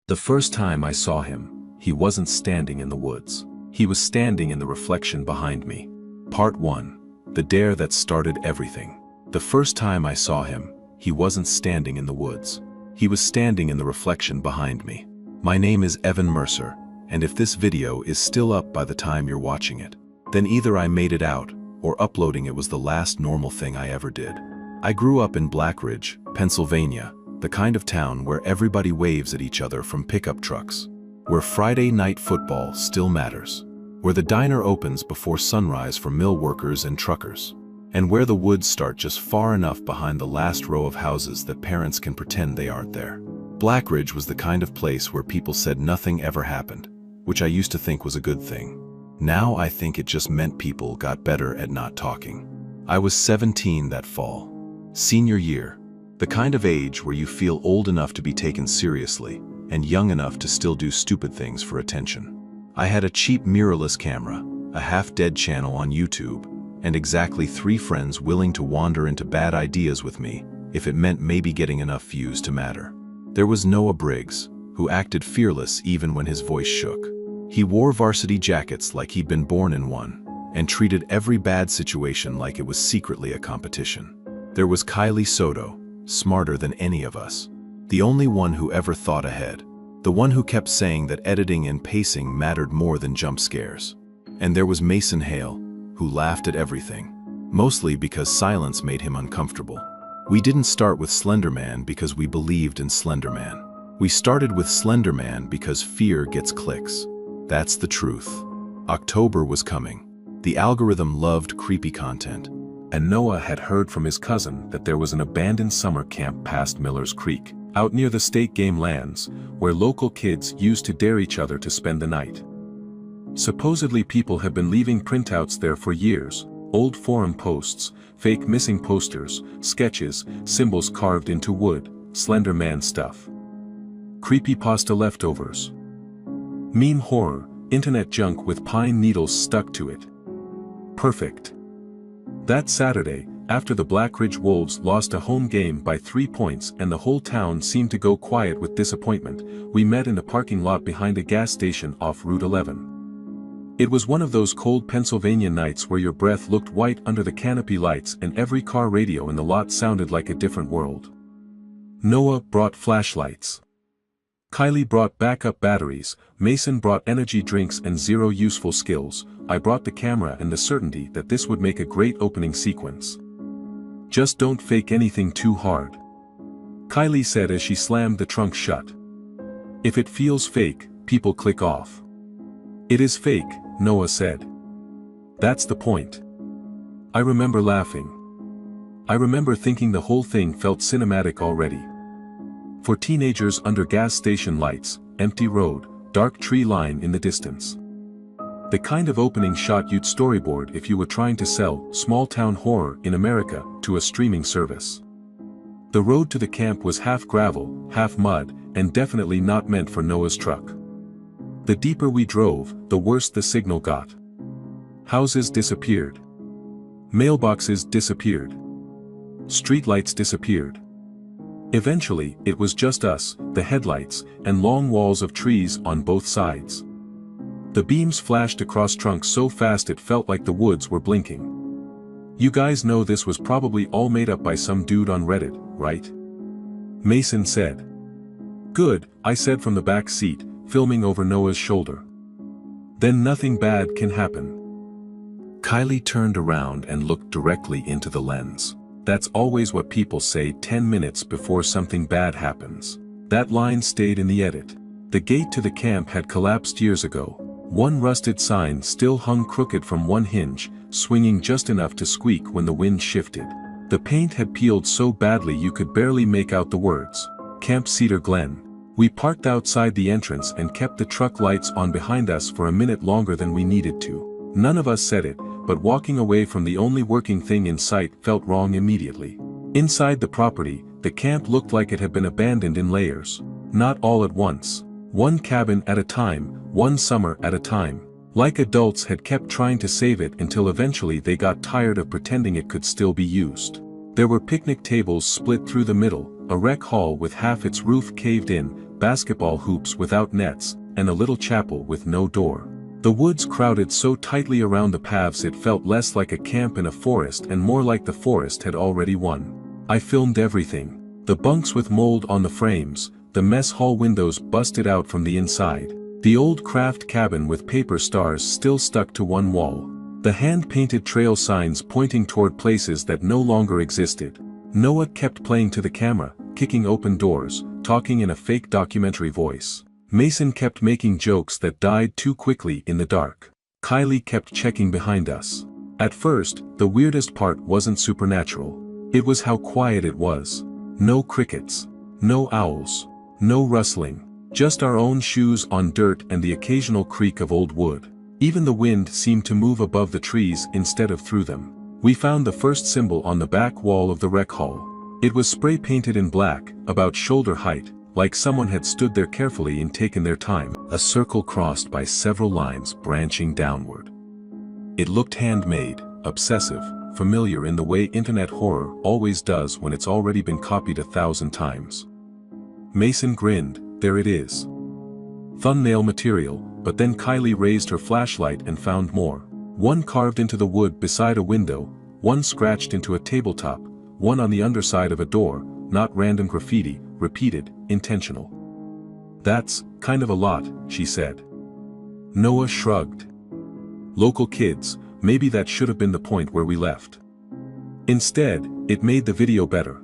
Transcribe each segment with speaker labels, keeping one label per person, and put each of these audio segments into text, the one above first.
Speaker 1: The first time I saw him, he wasn't standing in the woods. He was standing in the reflection behind me. Part 1. The dare that started everything. The first time I saw him, he wasn't standing in the woods. He was standing in the reflection behind me. My name is Evan Mercer, and if this video is still up by the time you're watching it, then either I made it out, or uploading it was the last normal thing I ever did. I grew up in Black Ridge, Pennsylvania, the kind of town where everybody waves at each other from pickup trucks, where Friday night football still matters, where the diner opens before sunrise for mill workers and truckers, and where the woods start just far enough behind the last row of houses that parents can pretend they aren't there. Black Ridge was the kind of place where people said nothing ever happened, which I used to think was a good thing. Now I think it just meant people got better at not talking. I was 17 that fall. Senior year. The kind of age where you feel old enough to be taken seriously and young enough to still do stupid things for attention. I had a cheap mirrorless camera, a half-dead channel on YouTube, and exactly 3 friends willing to wander into bad ideas with me if it meant maybe getting enough views to matter. There was Noah Briggs, who acted fearless even when his voice shook. He wore varsity jackets like he'd been born in one, and treated every bad situation like it was secretly a competition. There was Kylie Soto, smarter than any of us. The only one who ever thought ahead. The one who kept saying that editing and pacing mattered more than jump scares. And there was Mason Hale, who laughed at everything, mostly because silence made him uncomfortable. We didn't start with Slender Man because we believed in Slender Man. We started with Slender Man because fear gets clicks. That's the truth. October was coming. The algorithm loved creepy content. And Noah had heard from his cousin that there was an abandoned summer camp past Miller's Creek, out near the state game lands, where local kids used to dare each other to spend the night. Supposedly people have been leaving printouts there for years, old forum posts, fake missing posters, sketches, symbols carved into wood, Slender Man stuff. Creepypasta leftovers. Meme horror, internet junk with pine needles stuck to it. Perfect. That Saturday, after the Black Ridge Wolves lost a home game by 3 points and the whole town seemed to go quiet with disappointment, we met in a parking lot behind a gas station off Route 11. It was one of those cold Pennsylvania nights where your breath looked white under the canopy lights and every car radio in the lot sounded like a different world. Noah brought flashlights. Kylie brought backup batteries, Mason brought energy drinks and 0 useful skills. I brought the camera and the certainty that this would make a great opening sequence. Just don't fake anything too hard, Kylie said as she slammed the trunk shut. If it feels fake, people click off. It is fake, Noah said. That's the point. I remember laughing. I remember thinking the whole thing felt cinematic already. For teenagers under gas station lights, empty road, dark tree line in the distance. The kind of opening shot you'd storyboard if you were trying to sell small-town horror in America to a streaming service. The road to the camp was half gravel, half mud, and definitely not meant for Noah's truck. The deeper we drove, the worse the signal got. Houses disappeared. Mailboxes disappeared. Streetlights disappeared. Eventually, it was just us, the headlights, and long walls of trees on both sides. The beams flashed across trunks so fast it felt like the woods were blinking. You guys know this was probably all made up by some dude on Reddit, right? Mason said. Good, I said from the back seat, filming over Noah's shoulder. Then nothing bad can happen. Kylie turned around and looked directly into the lens. That's always what people say 10 minutes before something bad happens. That line stayed in the edit. The gate to the camp had collapsed years ago. One rusted sign still hung crooked from one hinge, swinging just enough to squeak when the wind shifted. The paint had peeled so badly you could barely make out the words, Camp Cedar Glen. We parked outside the entrance and kept the truck lights on behind us for a minute longer than we needed to. None of us said it, but walking away from the only working thing in sight felt wrong immediately. Inside the property, the camp looked like it had been abandoned in layers. Not all at once. One cabin at a time, one summer at a time. Like adults had kept trying to save it until eventually they got tired of pretending it could still be used. There were picnic tables split through the middle, a rec hall with half its roof caved in, basketball hoops without nets, and a little chapel with no door. The woods crowded so tightly around the paths it felt less like a camp in a forest and more like the forest had already won. I filmed everything. The bunks with mold on the frames, the mess hall windows busted out from the inside, the old craft cabin with paper stars still stuck to one wall, the hand-painted trail signs pointing toward places that no longer existed. Noah kept playing to the camera, kicking open doors, talking in a fake documentary voice. Mason kept making jokes that died too quickly in the dark. Kylie kept checking behind us. At first, the weirdest part wasn't supernatural. It was how quiet it was. No crickets. No owls. No rustling. Just our own shoes on dirt and the occasional creak of old wood. Even the wind seemed to move above the trees instead of through them. We found the first symbol on the back wall of the rec hall. It was spray-painted in black, about shoulder height, like someone had stood there carefully and taken their time. A circle crossed by several lines branching downward. It looked handmade, obsessive, familiar in the way internet horror always does when it's already been copied 1,000 times. Mason grinned. There it is. Thumbnail material, but then Kylie raised her flashlight and found more. One carved into the wood beside a window, one scratched into a tabletop, one on the underside of a door, not random graffiti, repeated, intentional. That's kind of a lot, she said. Noah shrugged. Local kids, maybe that should have been the point where we left. Instead, it made the video better.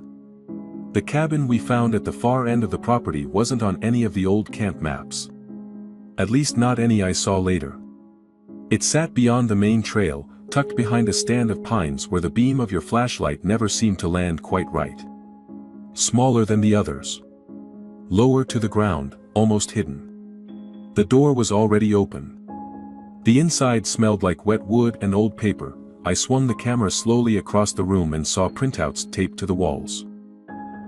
Speaker 1: The cabin we found at the far end of the property wasn't on any of the old camp maps. At least not any I saw later. It sat beyond the main trail, tucked behind a stand of pines where the beam of your flashlight never seemed to land quite right. Smaller than the others. Lower to the ground, almost hidden. The door was already open. The inside smelled like wet wood and old paper. I swung the camera slowly across the room and saw printouts taped to the walls.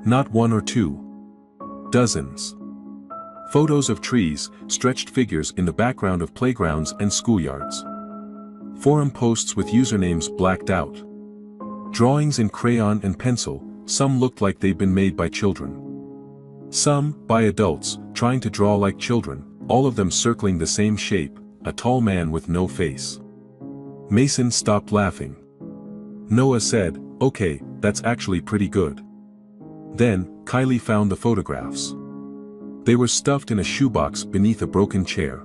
Speaker 1: Not one or two. Dozens. Photos of trees, stretched figures in the background of playgrounds and schoolyards. Forum posts with usernames blacked out. Drawings in crayon and pencil, some looked like they'd been made by children. Some, by adults, trying to draw like children, all of them circling the same shape, a tall man with no face. Mason stopped laughing. Noah said, "Okay, that's actually pretty good." Then, Kylie found the photographs. They were stuffed in a shoebox beneath a broken chair.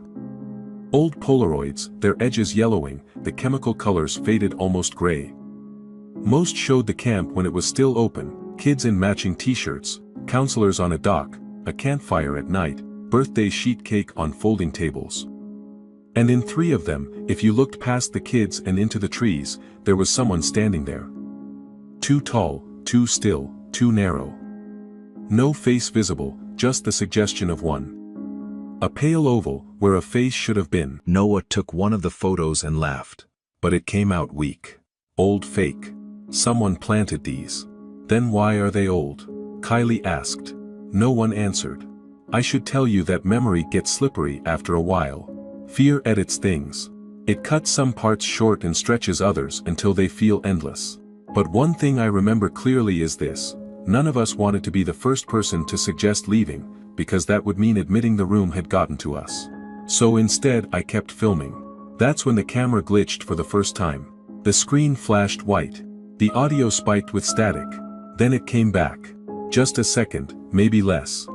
Speaker 1: Old Polaroids, their edges yellowing, the chemical colors faded almost gray. Most showed the camp when it was still open, kids in matching t-shirts, counselors on a dock, a campfire at night, birthday sheet cake on folding tables. And in 3 of them, if you looked past the kids and into the trees, there was someone standing there. Too tall, too still, too narrow. No face visible, just the suggestion of one. A pale oval, where a face should have been. Noah took one of the photos and laughed. But it came out weak. Old fake. Someone planted these. Then why are they old? Kylie asked. No one answered. I should tell you that memory gets slippery after a while. Fear edits things. It cuts some parts short and stretches others until they feel endless. But one thing I remember clearly is this. None of us wanted to be the first person to suggest leaving, because that would mean admitting the room had gotten to us. So instead I kept filming. That's when the camera glitched for the first time. The screen flashed white. The audio spiked with static. Then it came back. Just a second, maybe less.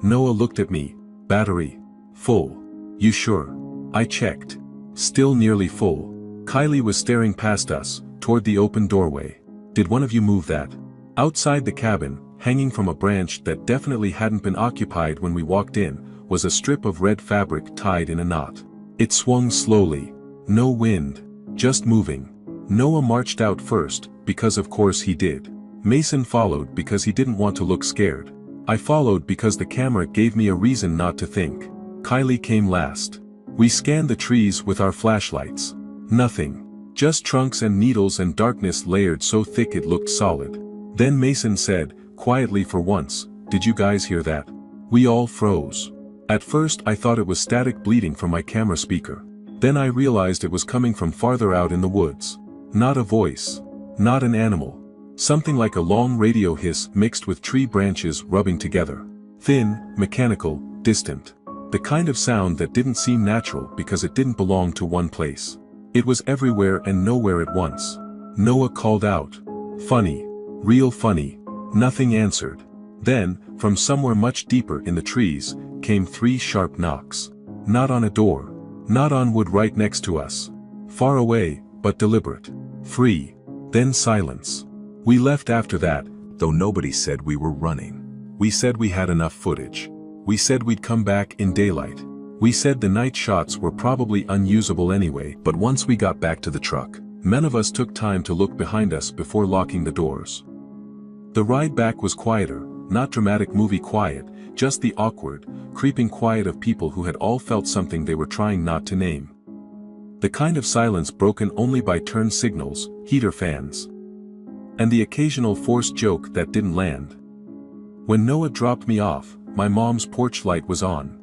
Speaker 1: Noah looked at me. Battery. Full. You sure? I checked. Still nearly full. Kylie was staring past us, toward the open doorway. Did one of you move that? Outside the cabin, hanging from a branch that definitely hadn't been occupied when we walked in, was a strip of red fabric tied in a knot. It swung slowly. No wind. Just moving. Noah marched out first, because of course he did. Mason followed because he didn't want to look scared. I followed because the camera gave me a reason not to think. Kylie came last. We scanned the trees with our flashlights. Nothing. Just trunks and needles and darkness layered so thick it looked solid. Then Mason said, quietly for once, "Did you guys hear that?" We all froze. At first I thought it was static bleeding from my camera speaker. Then I realized it was coming from farther out in the woods. Not a voice. Not an animal. Something like a long radio hiss mixed with tree branches rubbing together. Thin, mechanical, distant. The kind of sound that didn't seem natural because it didn't belong to one place. It was everywhere and nowhere at once. Noah called out, "Funny, real funny." Nothing answered. Then, from somewhere much deeper in the trees, came 3 sharp knocks. Not on a door. Not on wood right next to us. Far away, but deliberate. Free. Then silence. We left after that, though nobody said we were running. We said we had enough footage. We said we'd come back in daylight. We said the night shots were probably unusable anyway, but once we got back to the truck, none of us took time to look behind us before locking the doors. The ride back was quieter, not dramatic movie quiet, just the awkward, creeping quiet of people who had all felt something they were trying not to name. The kind of silence broken only by turn signals, heater fans, and the occasional forced joke that didn't land. When Noah dropped me off, my mom's porch light was on.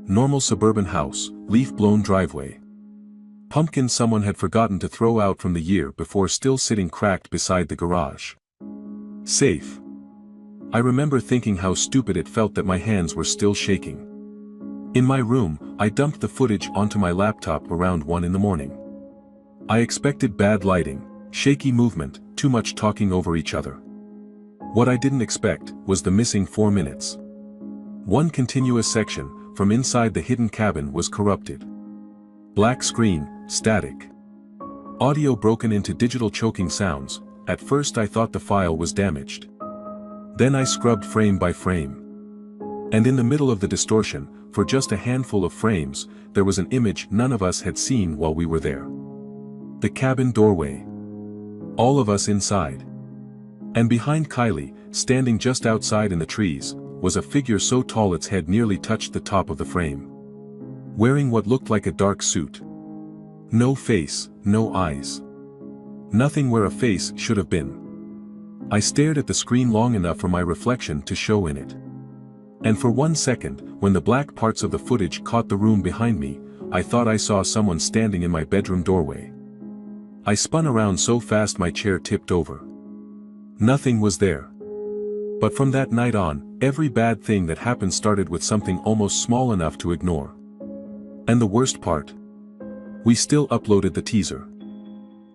Speaker 1: Normal suburban house, leaf-blown driveway. Pumpkin someone had forgotten to throw out from the year before still sitting cracked beside the garage. Safe. I remember thinking how stupid it felt that my hands were still shaking. In my room, I dumped the footage onto my laptop around 1 in the morning. I expected bad lighting, shaky movement, too much talking over each other. What I didn't expect was the missing 4 minutes. One continuous section, from inside the hidden cabin, was corrupted. Black screen, static. Audio broken into digital choking sounds. At first I thought the file was damaged. Then I scrubbed frame by frame. And in the middle of the distortion, for just a handful of frames, there was an image none of us had seen while we were there. The cabin doorway. All of us inside. And behind Kylie, standing just outside in the trees, was a figure so tall its head nearly touched the top of the frame. Wearing what looked like a dark suit. No face, no eyes. Nothing where a face should have been. I stared at the screen long enough for my reflection to show in it. And for 1 second, when the black parts of the footage caught the room behind me, I thought I saw someone standing in my bedroom doorway. I spun around so fast my chair tipped over. Nothing was there. But from that night on, every bad thing that happened started with something almost small enough to ignore. And the worst part? We still uploaded the teaser.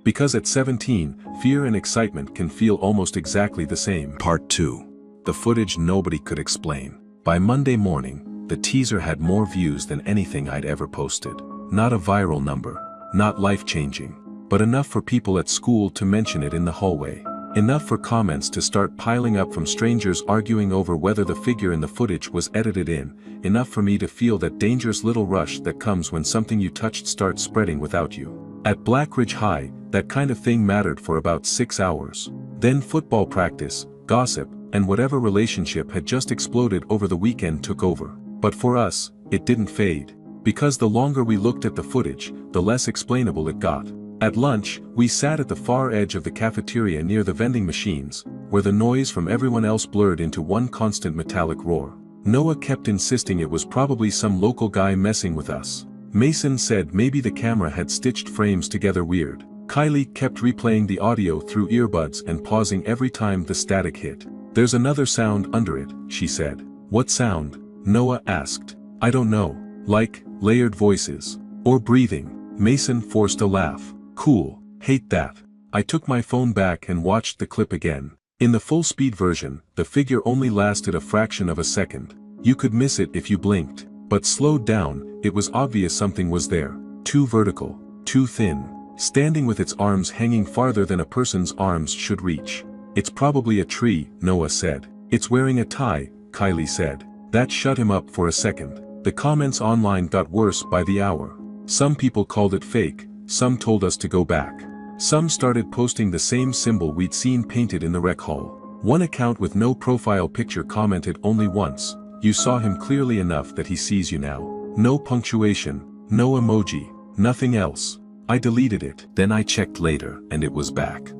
Speaker 1: Because at 17, fear and excitement can feel almost exactly the same. Part 2. The footage nobody could explain. By Monday morning, the teaser had more views than anything I'd ever posted. Not a viral number, not life-changing, but enough for people at school to mention it in the hallway. Enough for comments to start piling up from strangers arguing over whether the figure in the footage was edited in. Enough for me to feel that dangerous little rush that comes when something you touched starts spreading without you. At Black Ridge High, that kind of thing mattered for about 6 hours. Then football practice, gossip, and whatever relationship had just exploded over the weekend took over. But for us, it didn't fade. Because the longer we looked at the footage, the less explainable it got. At lunch, we sat at the far edge of the cafeteria near the vending machines, where the noise from everyone else blurred into one constant metallic roar. Noah kept insisting it was probably some local guy messing with us. Mason said maybe the camera had stitched frames together weird. Kylie kept replaying the audio through earbuds and pausing every time the static hit. "There's another sound under it," she said. "What sound?" Noah asked. "I don't know. Like, layered voices. Or breathing." Mason forced a laugh. "Cool, hate that." I took my phone back and watched the clip again. In the full-speed version, the figure only lasted a fraction of a second. You could miss it if you blinked. But slowed down, it was obvious something was there. Too vertical, too thin, standing with its arms hanging farther than a person's arms should reach. "It's probably a tree," Noah said. "It's wearing a tie," Kylie said. That shut him up for a second. The comments online got worse by the hour. Some people called it fake, some told us to go back. Some started posting the same symbol we'd seen painted in the rec hall. One account with no profile picture commented only once, "You saw him clearly enough that he sees you now." No punctuation, no emoji, nothing else. I deleted it. Then I checked later and it was back.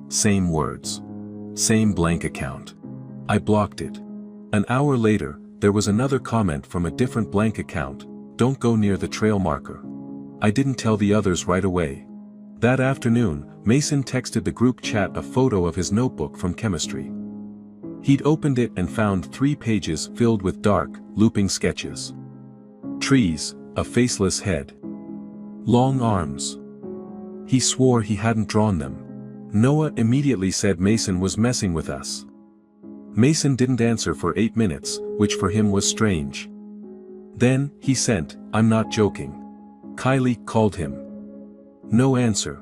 Speaker 1: Same words. Same blank account. I blocked it. An hour later, there was another comment from a different blank account, "Don't go near the trail marker." I didn't tell the others right away. That afternoon, Mason texted the group chat a photo of his notebook from chemistry. He'd opened it and found 3 pages filled with dark, looping sketches. Trees, a faceless head. Long arms. He swore he hadn't drawn them. Noah immediately said Mason was messing with us. Mason didn't answer for 8 minutes, which for him was strange. Then, he sent, "I'm not joking." Kylie called him. No answer.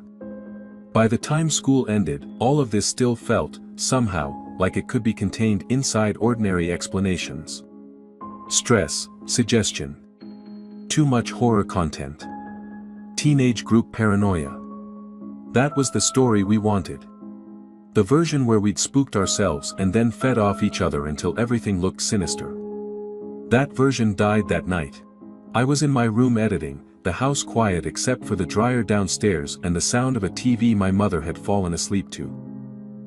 Speaker 1: By the time school ended, all of this still felt, somehow, like it could be contained inside ordinary explanations. Stress, suggestion. Too much horror content. Teenage group paranoia. That was the story we wanted. The version where we'd spooked ourselves and then fed off each other until everything looked sinister. That version died that night. I was in my room editing, the house quiet except for the dryer downstairs and the sound of a TV my mother had fallen asleep to.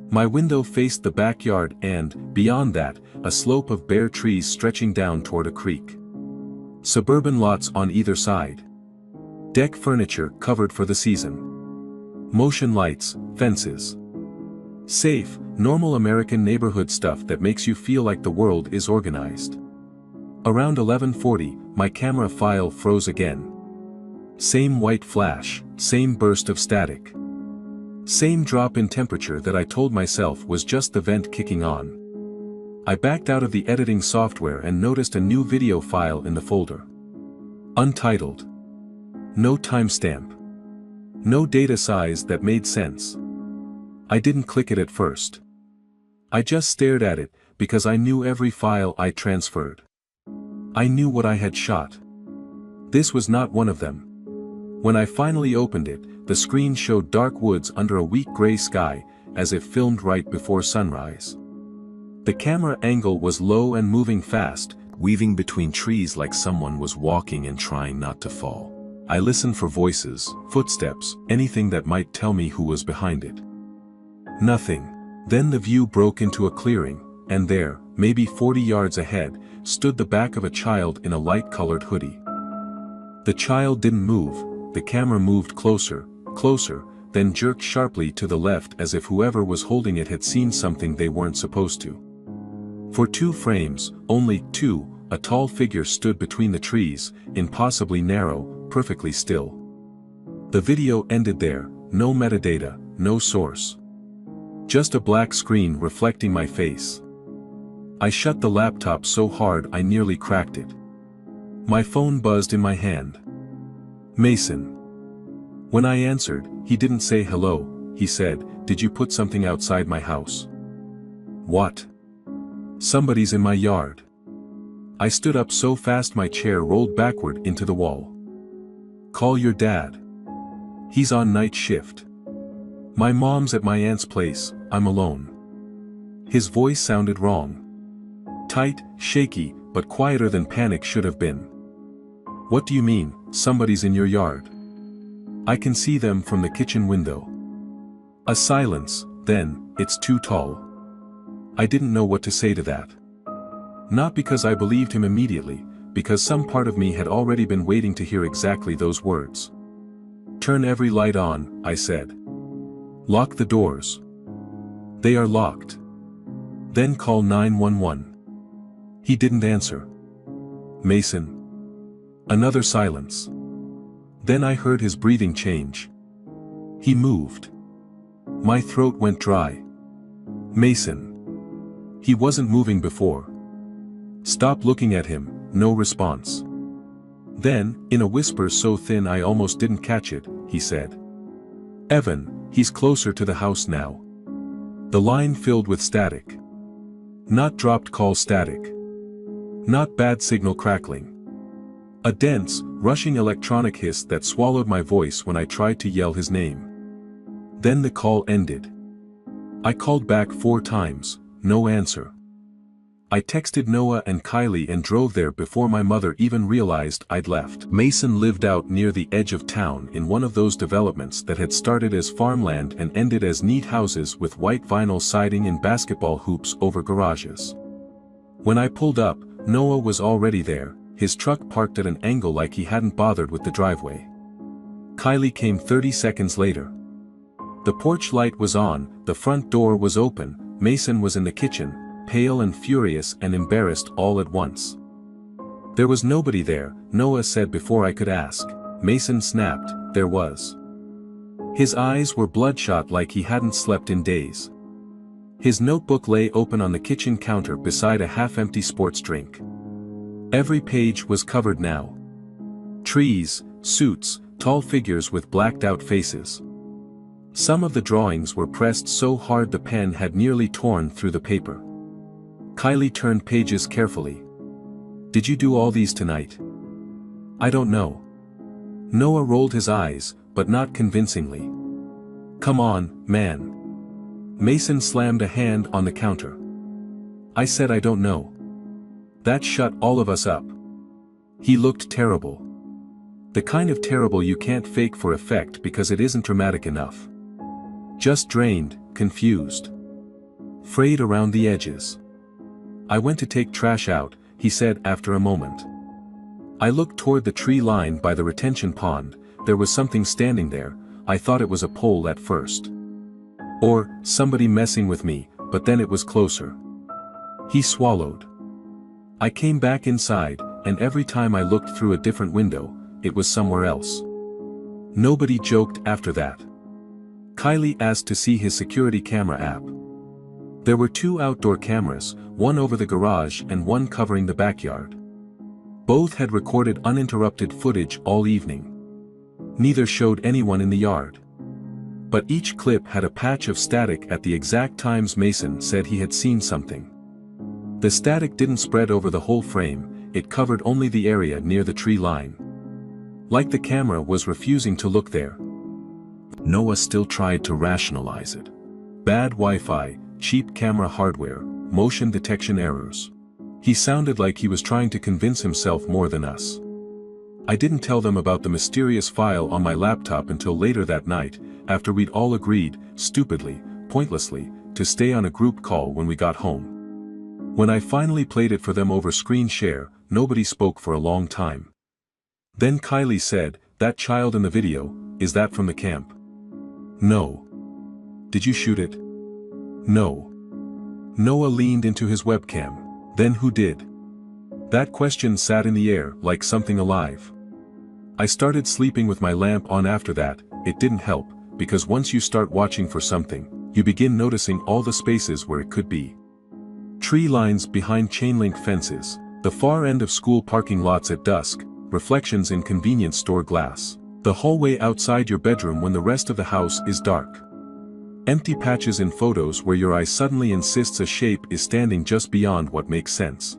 Speaker 1: My window faced the backyard and, beyond that, a slope of bare trees stretching down toward a creek. Suburban lots on either side. Deck furniture covered for the season. Motion lights, fences. Safe, normal American neighborhood stuff that makes you feel like the world is organized. Around 11:40, my camera file froze again. Same white flash, same burst of static. Same drop in temperature that I told myself was just the vent kicking on. I backed out of the editing software and noticed a new video file in the folder. Untitled. No timestamp. No data size that made sense. I didn't click it at first. I just stared at it, because I knew every file I transferred. I knew what I had shot. This was not one of them. When I finally opened it, the screen showed dark woods under a weak gray sky, as if filmed right before sunrise. The camera angle was low and moving fast, weaving between trees like someone was walking and trying not to fall. I listened for voices, footsteps, anything that might tell me who was behind it. Nothing. Then the view broke into a clearing, and there, maybe 40 yards ahead, stood the back of a child in a light-colored hoodie. The child didn't move, the camera moved closer, closer, then jerked sharply to the left as if whoever was holding it had seen something they weren't supposed to. For 2 frames, only 2, a tall figure stood between the trees, impossibly narrow, perfectly still. The video ended there, no metadata, no source. Just a black screen reflecting my face. I shut the laptop so hard I nearly cracked it. My phone buzzed in my hand. Mason. When I answered, he didn't say hello, he said, "Did you put something outside my house?" What? Somebody's in my yard. I stood up so fast my chair rolled backward into the wall. Call your dad. He's on night shift. My mom's at my aunt's place, I'm alone. His voice sounded wrong. Tight, shaky, but quieter than panic should have been. What do you mean, somebody's in your yard? I can see them from the kitchen window. A silence, then, it's too tall. I didn't know what to say to that. Not because I believed him immediately, because some part of me had already been waiting to hear exactly those words. Turn every light on, I said. Lock the doors. They are locked. Then call 911. He didn't answer. Mason. Another silence. Then I heard his breathing change. He moved. My throat went dry. Mason. He wasn't moving before. Stop looking at him, no response. Then, in a whisper so thin I almost didn't catch it, he said. Evan, he's closer to the house now. The line filled with static. Not dropped call static. Not bad signal crackling. A dense, rushing electronic hiss that swallowed my voice when I tried to yell his name. Then the call ended. I called back 4 times, no answer. I texted Noah and Kylie and drove there before my mother even realized I'd left. Mason lived out near the edge of town in one of those developments that had started as farmland and ended as neat houses with white vinyl siding and basketball hoops over garages. When I pulled up, Noah was already there, his truck parked at an angle like he hadn't bothered with the driveway. Kylie came 30 seconds later. The porch light was on, the front door was open, Mason was in the kitchen, pale and furious and embarrassed all at once. There was nobody there, Noah said before I could ask. Mason snapped, there was. His eyes were bloodshot like he hadn't slept in days. His notebook lay open on the kitchen counter beside a half-empty sports drink. Every page was covered now. Trees, suits, tall figures with blacked-out faces. Some of the drawings were pressed so hard the pen had nearly torn through the paper. Kylie turned pages carefully. Did you do all these tonight? I don't know. Noah rolled his eyes, but not convincingly. Come on, man. Mason slammed a hand on the counter. I said I don't know. That shut all of us up. He looked terrible. The kind of terrible you can't fake for effect because it isn't dramatic enough. Just drained, confused. Frayed around the edges. I went to take trash out, he said after a moment. I looked toward the tree line by the retention pond. There was something standing there. I thought it was a pole at first. Or somebody messing with me, but then it was closer. He swallowed. I came back inside, and every time I looked through a different window, it was somewhere else. Nobody joked after that. Kylie asked to see his security camera app. There were 2 outdoor cameras, one over the garage and one covering the backyard. Both had recorded uninterrupted footage all evening. Neither showed anyone in the yard. But each clip had a patch of static at the exact times Mason said he had seen something. The static didn't spread over the whole frame, it covered only the area near the tree line. Like the camera was refusing to look there. Noah still tried to rationalize it. Bad Wi-Fi, cheap camera hardware, motion detection errors. He sounded like he was trying to convince himself more than us. I didn't tell them about the mysterious file on my laptop until later that night, after we'd all agreed, stupidly, pointlessly, to stay on a group call when we got home. When I finally played it for them over screen share, nobody spoke for a long time. Then Kylie said, that child in the video, is that from the camp? No. Did you shoot it? No. Noah leaned into his webcam. Then who did? That question sat in the air like something alive. I started sleeping with my lamp on after that. It didn't help, because once you start watching for something, you begin noticing all the spaces where it could be. Tree lines behind chain-link fences, the far end of school parking lots at dusk, reflections in convenience store glass, the hallway outside your bedroom when the rest of the house is dark. Empty patches in photos where your eye suddenly insists a shape is standing just beyond what makes sense.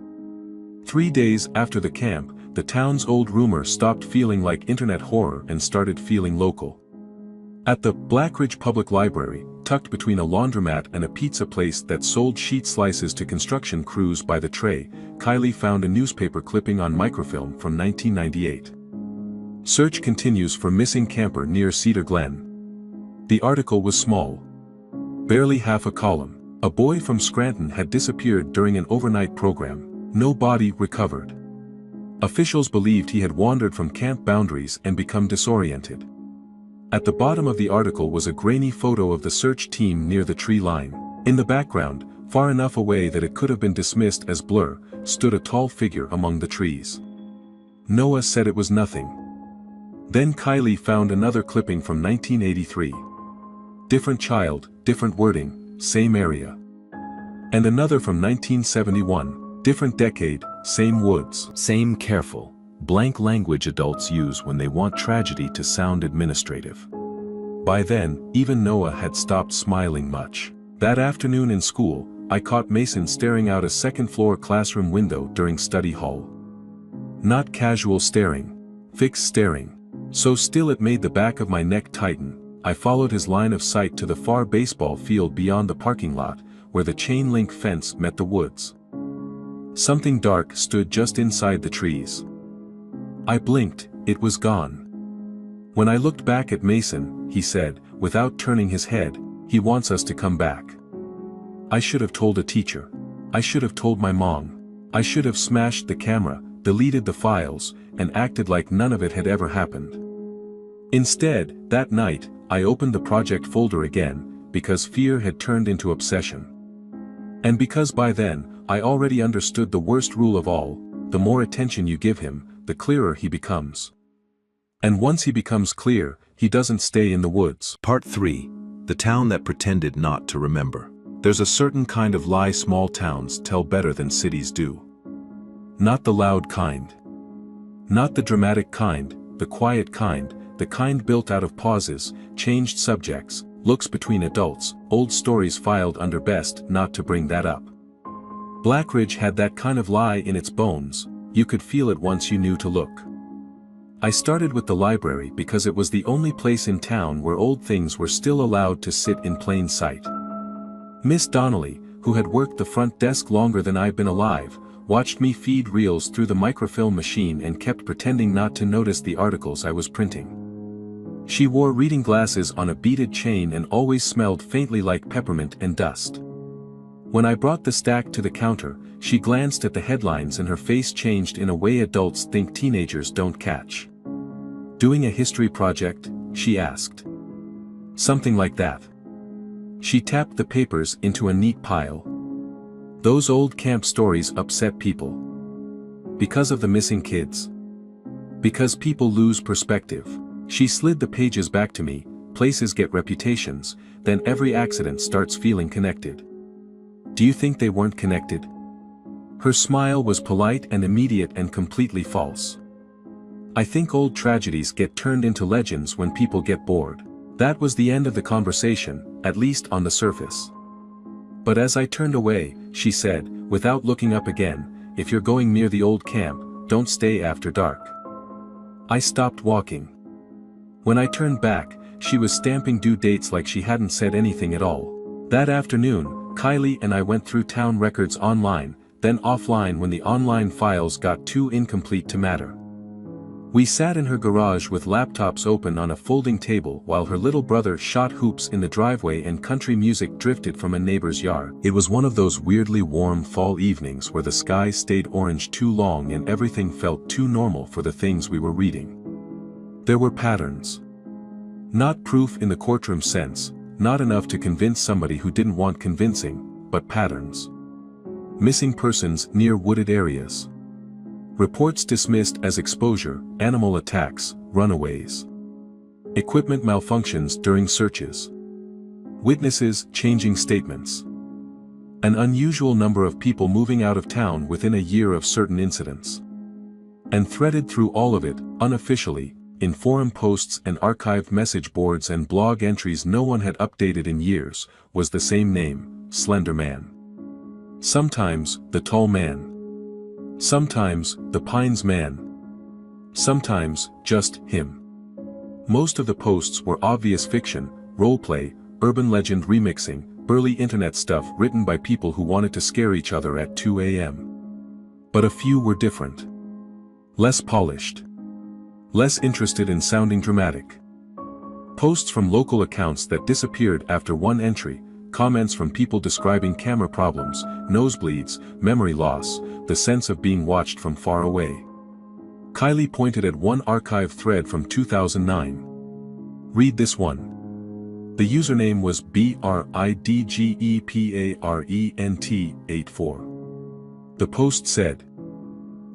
Speaker 1: 3 days after the camp, the town's old rumor stopped feeling like internet horror and started feeling local. At the Blackridge Public Library, tucked between a laundromat and a pizza place that sold sheet slices to construction crews by the tray, Kylie found a newspaper clipping on microfilm from 1998. Search continues for missing camper near Cedar Glen. The article was small. Barely half a column. A boy from Scranton had disappeared during an overnight program. No body recovered. Officials believed he had wandered from camp boundaries and become disoriented. At the bottom of the article was a grainy photo of the search team near the tree line. In the background, far enough away that it could have been dismissed as blur, stood a tall figure among the trees. Noah said it was nothing. Then Kylie found another clipping from 1983. Different child, different wording, same area. And another from 1971, different decade, same woods. Same careful, blank language adults use when they want tragedy to sound administrative. By then, even Noah had stopped smiling much. That afternoon in school, I caught Mason staring out a second-floor classroom window during study hall. Not casual staring, fixed staring. So still it made the back of my neck tighten. I followed his line of sight to the far baseball field beyond the parking lot, where the chain-link fence met the woods. Something dark stood just inside the trees. I blinked, it was gone. When I looked back at Mason, he said, without turning his head, he wants us to come back. I should have told a teacher. I should have told my mom. I should have smashed the camera, deleted the files, and acted like none of it had ever happened. Instead, that night, I opened the project folder again, because fear had turned into obsession. And because by then, I already understood the worst rule of all, the more attention you give him, the clearer he becomes. And once he becomes clear, he doesn't stay in the woods.
Speaker 2: Part 3. The town that pretended not to remember.
Speaker 1: There's a certain kind of lie small towns tell better than cities do. Not the loud kind. Not the dramatic kind, the quiet kind, the kind built out of pauses, changed subjects, looks between adults, old stories filed under best not to bring that up. Blackridge had that kind of lie in its bones, you could feel it once you knew to look. I started with the library because it was the only place in town where old things were still allowed to sit in plain sight. Miss Donnelly, who had worked the front desk longer than I've been alive, watched me feed reels through the microfilm machine and kept pretending not to notice the articles I was printing. She wore reading glasses on a beaded chain and always smelled faintly like peppermint and dust. When I brought the stack to the counter, she glanced at the headlines and her face changed in a way adults think teenagers don't catch. "Doing a history project?" she asked. "Something like that." She tapped the papers into a neat pile. "Those old camp stories upset people. Because of the missing kids. Because people lose perspective." She slid the pages back to me. "Places get reputations, then every accident starts feeling connected. Do you think they weren't connected?" Her smile was polite and immediate and completely false. "I think old tragedies get turned into legends when people get bored." That was the end of the conversation, at least on the surface. But as I turned away, she said, without looking up again, "If you're going near the old camp, don't stay after dark." I stopped walking. When I turned back, she was stamping due dates like she hadn't said anything at all. That afternoon, Kylie and I went through town records online, then offline when the online files got too incomplete to matter. We sat in her garage with laptops open on a folding table while her little brother shot hoops in the driveway and country music drifted from a neighbor's yard. It was one of those weirdly warm fall evenings where the sky stayed orange too long and everything felt too normal for the things we were reading. There were patterns. Not proof in the courtroom sense, not enough to convince somebody who didn't want convincing, but patterns. Missing persons near wooded areas. Reports dismissed as exposure, animal attacks, runaways. Equipment malfunctions during searches. Witnesses changing statements. An unusual number of people moving out of town within a year of certain incidents. And threaded through all of it, unofficially, in forum posts and archived message boards and blog entries no one had updated in years, was the same name, Slender Man. Sometimes, the Tall Man. Sometimes, the Pines Man. Sometimes, just him. Most of the posts were obvious fiction, roleplay, urban legend remixing, burly internet stuff written by people who wanted to scare each other at 2 a.m. But a few were different. Less polished. Less interested in sounding dramatic. Posts from local accounts that disappeared after one entry, comments from people describing camera problems, nosebleeds, memory loss, the sense of being watched from far away. Kylie pointed at one archive thread from 2009. "Read this one." The username was BRIDGEPARENT84. The post said,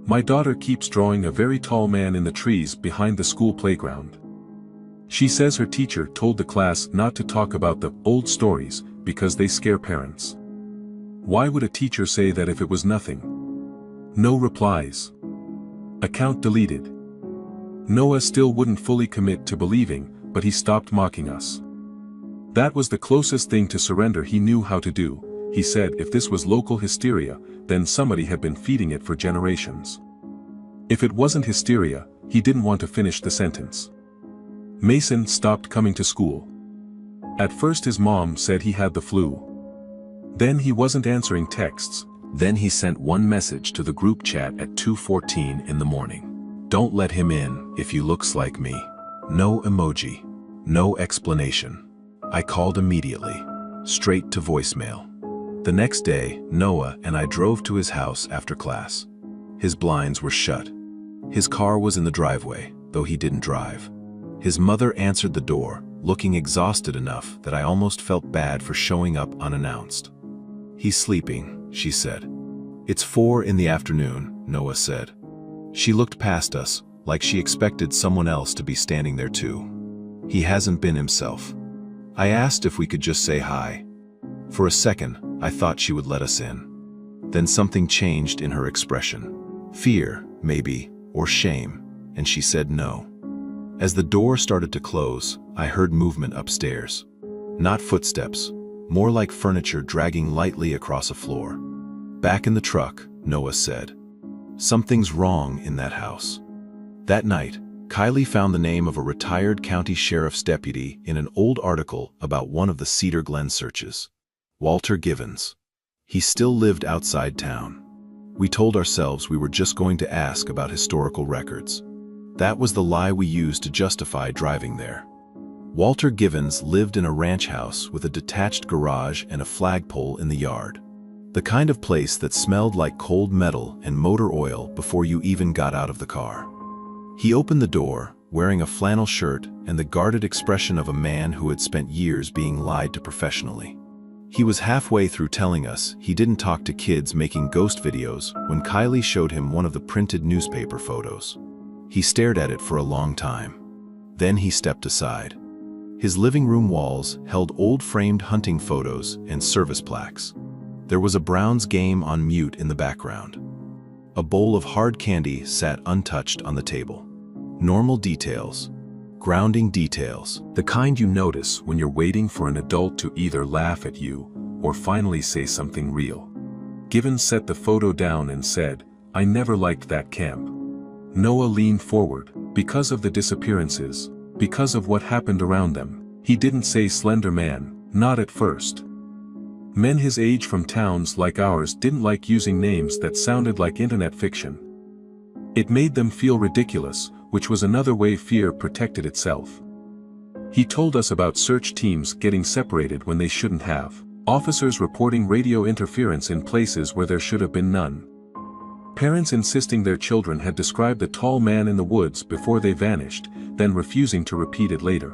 Speaker 1: "My daughter keeps drawing a very tall man in the trees behind the school playground. She says her teacher told the class not to talk about the old stories because they scare parents. Why would a teacher say that if it was nothing?" No replies. Account deleted. Noah still wouldn't fully commit to believing, but he stopped mocking us. That was the closest thing to surrender he knew how to do. He said if this was local hysteria, then somebody had been feeding it for generations. If it wasn't hysteria, he didn't want to finish the sentence. Mason stopped coming to school. At first his mom said he had the flu. Then he wasn't answering texts. Then he sent one message to the group chat at 2:14 in the morning. "Don't let him in if he looks like me." No emoji. No explanation. I called immediately. Straight to voicemail. The next day, Noah and I drove to his house after class. His blinds were shut. His car was in the driveway, though he didn't drive. His mother answered the door, looking exhausted enough that I almost felt bad for showing up unannounced.
Speaker 2: He's sleeping, she said. It's 4 in the afternoon, Noah said. She looked past us, like she expected someone else to be standing there too. He hasn't been himself. I asked if we could just say hi. For a second, I thought she would let us in. Then something changed in her expression. Fear, maybe, or shame, and she said no. As the door started to close, I heard movement upstairs. Not footsteps, more like furniture dragging lightly across a floor. Back in the truck, Noah said. Something's wrong in that house. That night, Kylie found the name of a retired county sheriff's deputy in an old article about one of the Cedar Glen searches. Walter Givens. He still lived outside town. We told ourselves we were just going to ask about historical records. That was the lie we used to justify driving there. Walter Givens lived in a ranch house with a detached garage and a flagpole in the yard. The kind of place that smelled like cold metal and motor oil before you even got out of the car. He opened the door, wearing a flannel shirt and the guarded expression of a man who had spent years being lied to professionally. He was halfway through telling us he didn't talk to kids making ghost videos when Kylie showed him one of the printed newspaper photos. He stared at it for a long time. Then he stepped aside. His living room walls held old framed hunting photos and service plaques. There was a Browns game on mute in the background. A bowl of hard candy sat untouched on the table. Normal details. Grounding details.
Speaker 1: The kind you notice when you're waiting for an adult to either laugh at you or finally say something real. Givens set the photo down and said, "I never liked that camp." Noah leaned forward. Because of the disappearances, because of what happened around them. He didn't say Slender Man, not at first. Men his age from towns like ours didn't like using names that sounded like internet fiction. It made them feel ridiculous, which was another way fear protected itself. He told us about search teams getting separated when they shouldn't have, officers reporting radio interference in places where there should have been none. Parents insisting their children had described the tall man in the woods before they vanished, then refusing to repeat it later.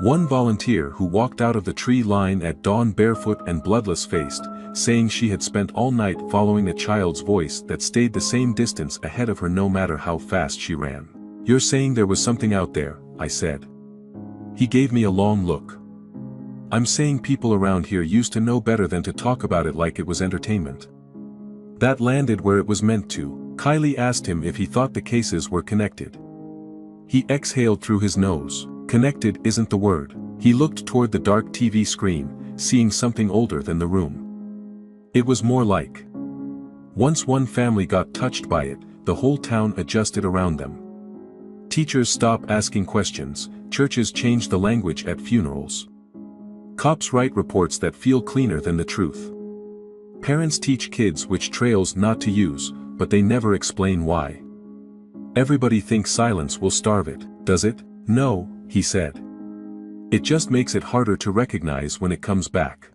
Speaker 1: One volunteer who walked out of the tree line at dawn barefoot and bloodless-faced, saying she had spent all night following a child's voice that stayed the same distance ahead of her no matter how fast she ran. "You're saying there was something out there," I said. He gave me a long look. "I'm saying people around here used to know better than to talk about it like it was entertainment." That landed where it was meant to. Kylie asked him if he thought the cases were connected. He exhaled through his nose. Connected isn't the word. He looked toward the dark TV screen, seeing something older than the room. It was more like, once one family got touched by it, the whole town adjusted around them. Teachers stopped asking questions, churches changed the language at funerals. Cops write reports that feel cleaner than the truth. Parents teach kids which trails not to use, but they never explain why. Everybody thinks silence will starve it, does it? No, he said. It just makes it harder to recognize when it comes back.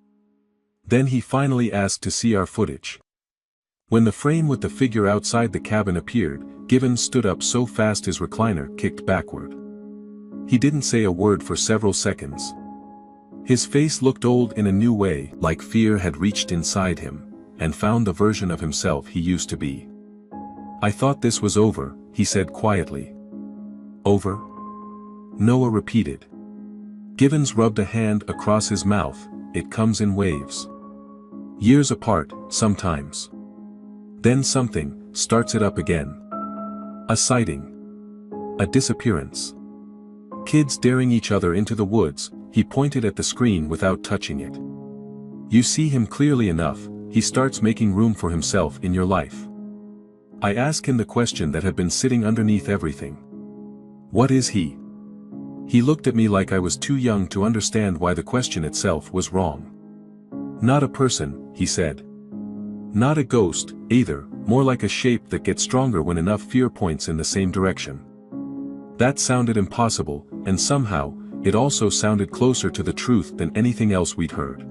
Speaker 1: Then he finally asked to see our footage. When the frame with the figure outside the cabin appeared, Givens stood up so fast his recliner kicked backward. He didn't say a word for several seconds. His face looked old in a new way, like fear had reached inside him, and found the version of himself he used to be. "I thought this was over," he said quietly. "Over?" Noah repeated. Givens rubbed a hand across his mouth. "It comes in waves. Years apart, sometimes. Then something starts it up again. A sighting. A disappearance. Kids daring each other into the woods." He pointed at the screen without touching it. "You see him clearly enough, he starts making room for himself in your life." I asked him the question that had been sitting underneath everything. "What is he?" He looked at me like I was too young to understand why the question itself was wrong. "Not a person," he said. "Not a ghost, either, more like a shape that gets stronger when enough fear points in the same direction." That sounded impossible, and somehow, it also sounded closer to the truth than anything else we'd heard.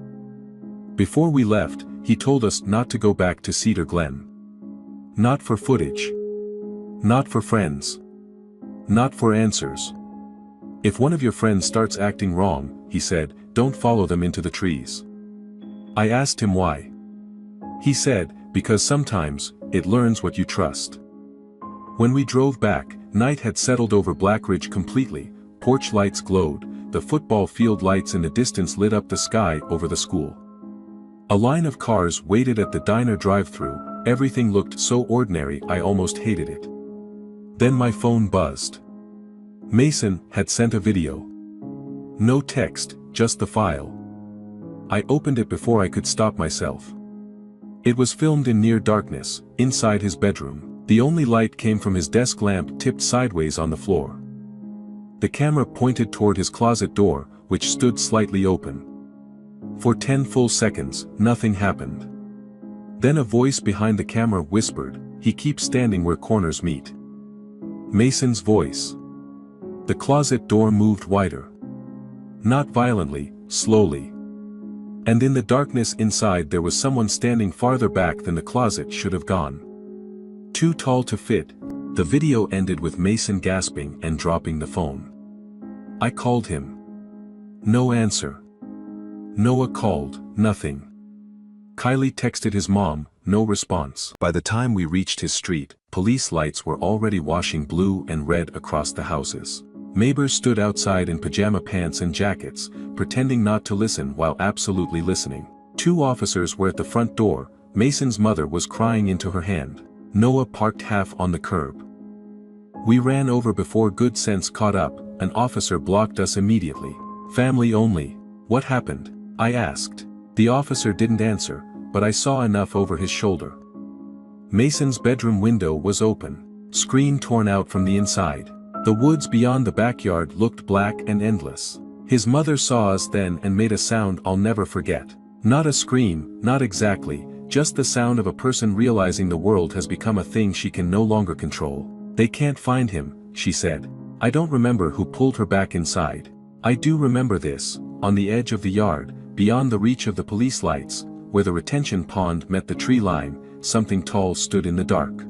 Speaker 1: Before we left, he told us not to go back to Cedar Glen. Not for footage. Not for friends. Not for answers. "If one of your friends starts acting wrong," he said, "don't follow them into the trees. I asked him why. He said, because sometimes, it learns what you trust. When we drove back, night had settled over Blackridge completely, porch lights glowed, the football field lights in the distance lit up the sky over the school. A line of cars waited at the diner drive-thru, everything looked so ordinary I almost hated it. Then my phone buzzed. Mason had sent a video. No text, just the file. I opened it before I could stop myself. It was filmed in near darkness, inside his bedroom. The only light came from his desk lamp tipped sideways on the floor. The camera pointed toward his closet door, which stood slightly open. For 10 full seconds, nothing happened. Then a voice behind the camera whispered, "He keeps standing where corners meet." Mason's voice. The closet door moved wider. Not violently, slowly. And in the darkness inside there was someone standing farther back than the closet should have gone. Too tall to fit. The video ended with Mason gasping and dropping the phone. I called him. No answer. Noah called, nothing. Kylie texted his mom, no response. By the time we reached his street, police lights were already washing blue and red across the houses. Neighbors stood outside in pajama pants and jackets, pretending not to listen while absolutely listening. 2 officers were at the front door. Mason's mother was crying into her hand. Noah parked half on the curb. We ran over before good sense caught up. An officer blocked us immediately. "Family only. What happened?" I asked. The officer didn't answer, but I saw enough over his shoulder. Mason's bedroom window was open, screen torn out from the inside. The woods beyond the backyard looked black and endless. His mother saw us then and made a sound I'll never forget. Not a scream, not exactly, just the sound of a person realizing the world has become a thing she can no longer control. "They can't find him," she said. I don't remember who pulled her back inside. I do remember this, on the edge of the yard, beyond the reach of the police lights, where the retention pond met the tree line, something tall stood in the dark.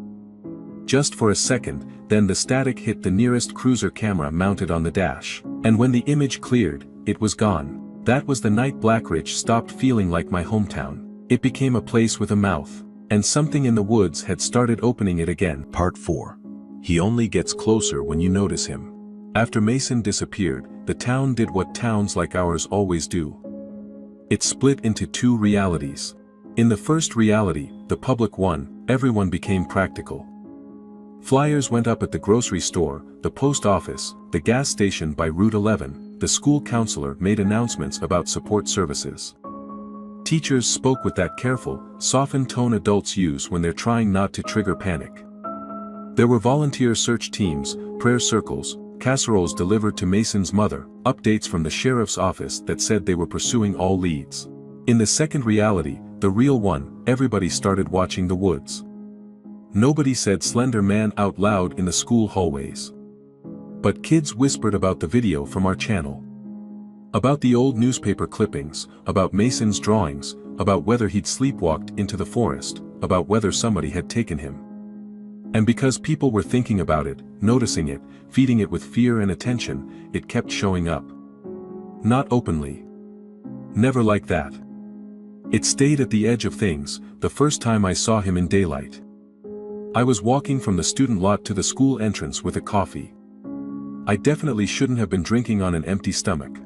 Speaker 1: Just for a second, then the static hit the nearest cruiser camera mounted on the dash. And when the image cleared, it was gone. That was the night Blackridge stopped feeling like my hometown. It became a place with a mouth. And something in the woods had started opening it again. Part 4. He only gets closer when you notice him. After Mason disappeared, the town did what towns like ours always do. It split into 2 realities. In the first reality, the public one, everyone became practical. Flyers went up at the grocery store, the post office, the gas station by Route 11, the school counselor made announcements about support services. Teachers spoke with that careful, softened tone adults use when they're trying not to trigger panic. There were volunteer search teams, prayer circles, casseroles delivered to Mason's mother, updates from the sheriff's office that said they were pursuing all leads. In the second reality, the real one, everybody started watching the woods. Nobody said Slender Man out loud in the school hallways. But kids whispered about the video from our channel. About the old newspaper clippings, about Mason's drawings, about whether he'd sleepwalked into the forest, about whether somebody had taken him. And because people were thinking about it, noticing it, feeding it with fear and attention, it kept showing up. Not openly. Never like that. It stayed at the edge of things, the first time I saw him in daylight. I was walking from the student lot to the school entrance with a coffee. I definitely shouldn't have been drinking on an empty stomach.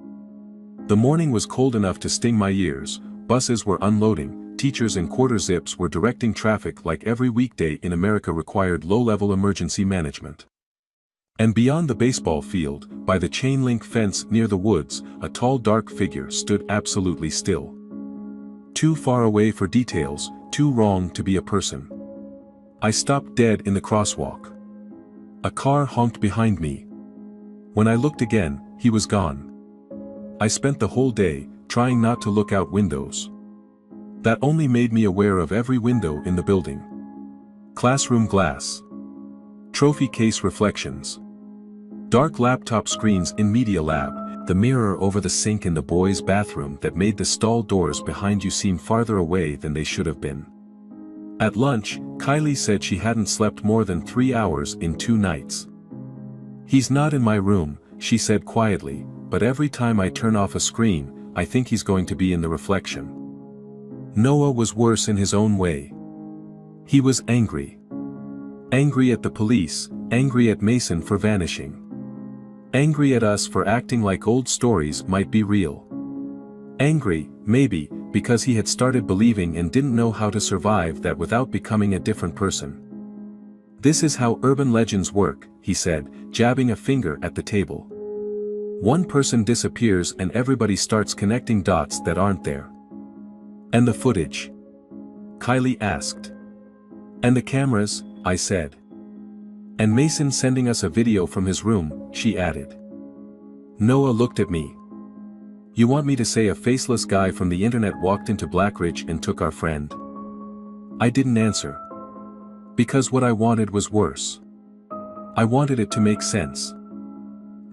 Speaker 1: The morning was cold enough to sting my ears, buses were unloading, teachers in quarter zips were directing traffic like every weekday in America required low-level emergency management. And beyond the baseball field, by the chain-link fence near the woods, a tall dark figure stood absolutely still. Too far away for details, too wrong to be a person. I stopped dead in the crosswalk. A car honked behind me. When I looked again, he was gone. I spent the whole day, trying not to look out windows. That only made me aware of every window in the building. Classroom glass. Trophy case reflections. Dark laptop screens in media lab, the mirror over the sink in the boys' bathroom that made the stall doors behind you seem farther away than they should have been. At lunch, Kylie said she hadn't slept more than 3 hours in 2 nights. "He's not in my room," she said quietly, "but every time I turn off a screen, I think he's going to be in the reflection." Noah was worse in his own way. He was angry. Angry at the police, angry at Mason for vanishing. Angry at us for acting like old stories might be real. Angry, maybe, because he had started believing and didn't know how to survive that without becoming a different person. "This is how urban legends work," he said, jabbing a finger at the table. "One person disappears and everybody starts connecting dots that aren't there." "And the footage?" Kylie asked. "And the cameras," I said. "And Mason sending us a video from his room," she added. Noah looked at me. "You want me to say a faceless guy from the internet walked into Blackridge and took our friend?" I didn't answer. Because what I wanted was worse. I wanted it to make sense.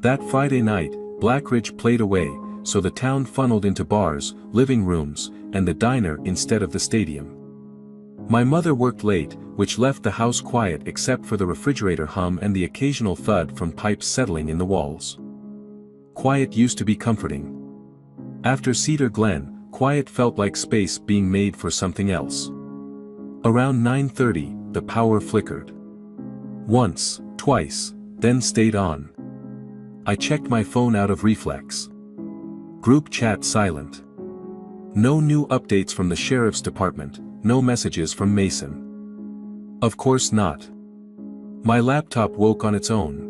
Speaker 1: That Friday night, Blackridge played away, so the town funneled into bars, living rooms, and the diner instead of the stadium. My mother worked late, which left the house quiet except for the refrigerator hum and the occasional thud from pipes settling in the walls. Quiet used to be comforting. After Cedar Glen, quiet felt like space being made for something else. Around 9:30, the power flickered. Once, twice, then stayed on. I checked my phone out of reflex. Group chat silent. No new updates from the sheriff's department, no messages from Mason. Of course not. My laptop woke on its own.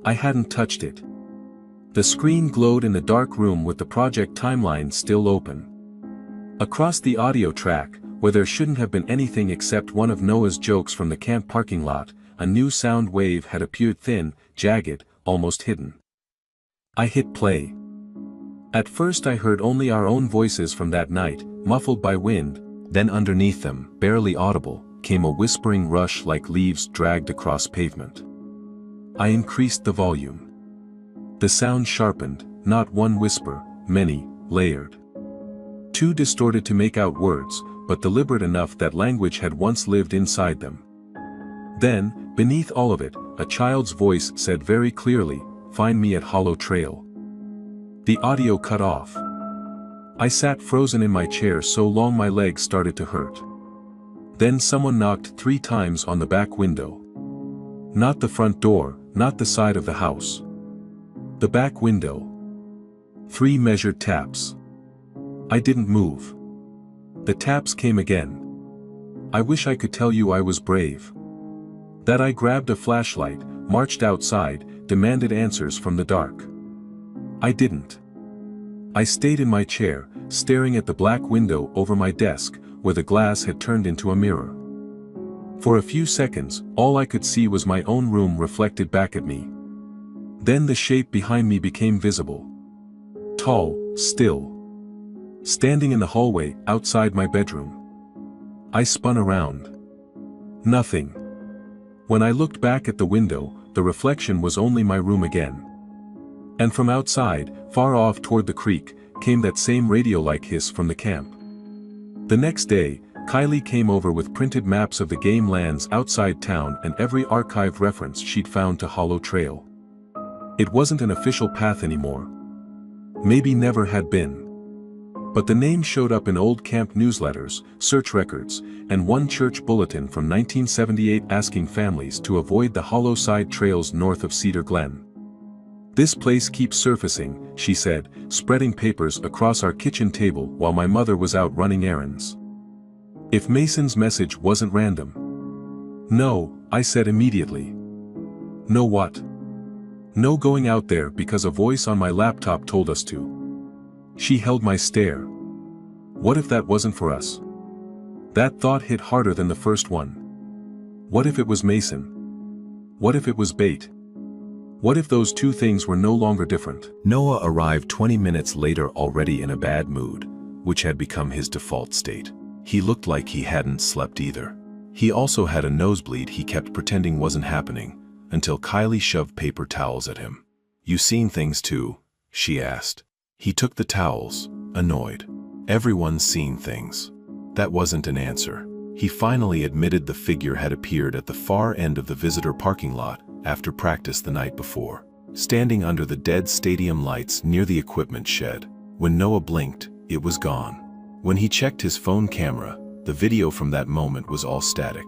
Speaker 1: I hadn't touched it. The screen glowed in the dark room with the project timeline still open. Across the audio track, where there shouldn't have been anything except one of Noah's jokes from the camp parking lot, a new sound wave had appeared, thin, jagged, almost hidden. I hit play. At first I heard only our own voices from that night, muffled by wind, then underneath them, barely audible, came a whispering rush like leaves dragged across pavement. I increased the volume. The sound sharpened, not one whisper, many, layered. Too distorted to make out words, but deliberate enough that language had once lived inside them. Then, beneath all of it, a child's voice said very clearly, "Find me at Hollow Trail." The audio cut off. I sat frozen in my chair so long my legs started to hurt. Then someone knocked 3 times on the back window. Not the front door, not the side of the house. The back window. 3 measured taps. I didn't move. The taps came again. I wish I could tell you I was brave. That I grabbed a flashlight, marched outside, demanded answers from the dark. I didn't. I stayed in my chair, staring at the black window over my desk, where the glass had turned into a mirror. For a few seconds, all I could see was my own room reflected back at me. Then the shape behind me became visible. Tall, still. Standing in the hallway, outside my bedroom. I spun around. Nothing. When I looked back at the window, the reflection was only my room again. And from outside, far off toward the creek, came that same radio-like hiss from the camp. The next day, Kylie came over with printed maps of the game lands outside town and every archived reference she'd found to Hollow Trail. It wasn't an official path anymore. Maybe never had been. But the name showed up in old camp newsletters, search records, and one church bulletin from 1978 asking families to avoid the hollow side trails north of Cedar Glen. "This place keeps surfacing," she said, spreading papers across our kitchen table while my mother was out running errands. If Mason's message wasn't random. "No," I said immediately. "No what?" "No going out there because a voice on my laptop told us to." She held my stare. What if that wasn't for us? That thought hit harder than the first one. What if it was Mason? What if it was bait? What if those two things were no longer different? Noah arrived 20 minutes later already in a bad mood, which had become his default state. He looked like he hadn't slept either. He also had a nosebleed he kept pretending wasn't happening, until Kylie shoved paper towels at him. "You seen things too?" she asked. He took the towels, annoyed. Everyone's seen things. That wasn't an answer. He finally admitted the figure had appeared at the far end of the visitor parking lot after practice the night before, standing under the dead stadium lights near the equipment shed. When Noah blinked, it was gone.
Speaker 2: When he checked his phone camera, the video from that moment was all static.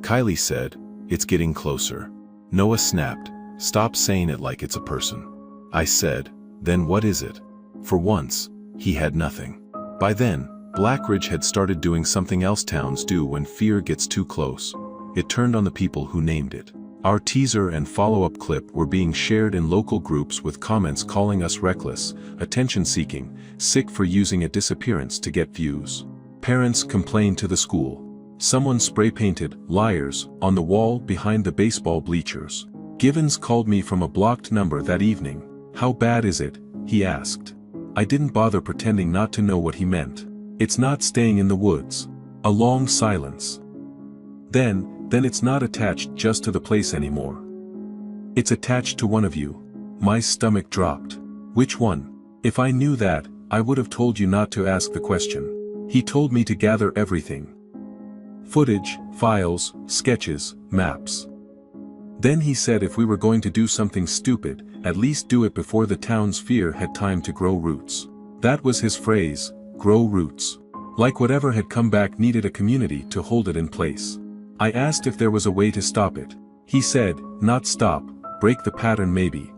Speaker 2: Kylie said, "It's getting closer." Noah snapped, "Stop saying it like it's a person." I said, "Then what is it?" For once, he had nothing. By then, Blackridge had started doing something else towns do when fear gets too close. It turned on the people who named it. Our teaser and follow-up clip were being shared in local groups with comments calling us reckless, attention-seeking, sick for using a disappearance to get views. Parents complained to the school. Someone spray-painted "liars" on the wall behind the baseball bleachers. Givens called me from a blocked number that evening. "How bad is it?" he asked. I didn't bother pretending not to know what he meant. "It's not staying in the woods." A long silence. Then it's not attached just to the place anymore. "It's attached to one of you." My stomach dropped. "Which one?" If I knew that, I would have told you not to ask the question. He told me to gather everything. Footage, files, sketches, maps. Then he said if we were going to do something stupid, at least do it before the town's fear had time to grow roots. That was his phrase, grow roots. Like whatever had come back needed a community to hold it in place. I asked if there was a way to stop it. He said, not stop, break the pattern maybe.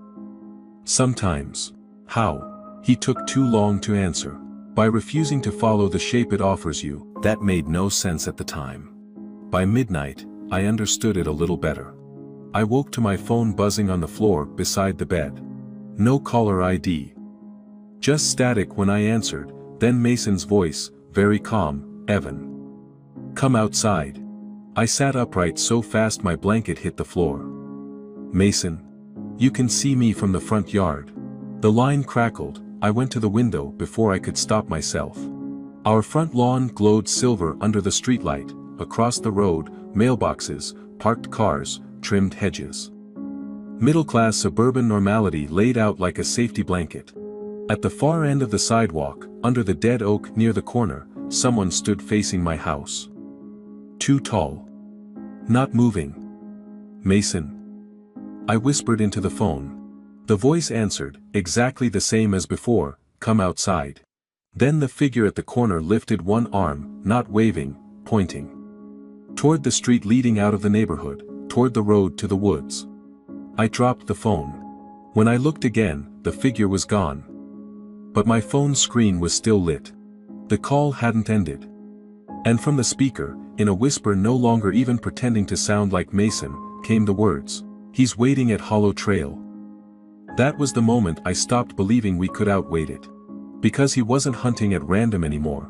Speaker 2: Sometimes. How? He took too long to answer. By refusing to follow the shape it offers you. That made no sense at the time. By midnight, I understood it a little better. I woke to my phone buzzing on the floor beside the bed. No caller ID. Just static when I answered, then Mason's voice, very calm, "Evan. Come outside." I sat upright so fast my blanket hit the floor. "Mason. You can see me from the front yard." The line crackled. I went to the window before I could stop myself. Our front lawn glowed silver under the streetlight. Across the road, mailboxes, parked cars, trimmed hedges. Middle-class suburban normality laid out like a safety blanket. At the far end of the sidewalk, under the dead oak near the corner, someone stood facing my house. Too tall. Not moving. "Mason." I whispered into the phone. The voice answered, exactly the same as before, "Come outside." Then the figure at the corner lifted one arm, not waving, pointing. Toward the street leading out of the neighborhood, toward the road to the woods. I dropped the phone. When I looked again, the figure was gone. But my phone screen was still lit. The call hadn't ended. And from the speaker, in a whisper no longer even pretending to sound like Mason, came the words, "He's waiting at Hollow Trail." That was the moment I stopped believing we could outwait it. Because he wasn't hunting at random anymore.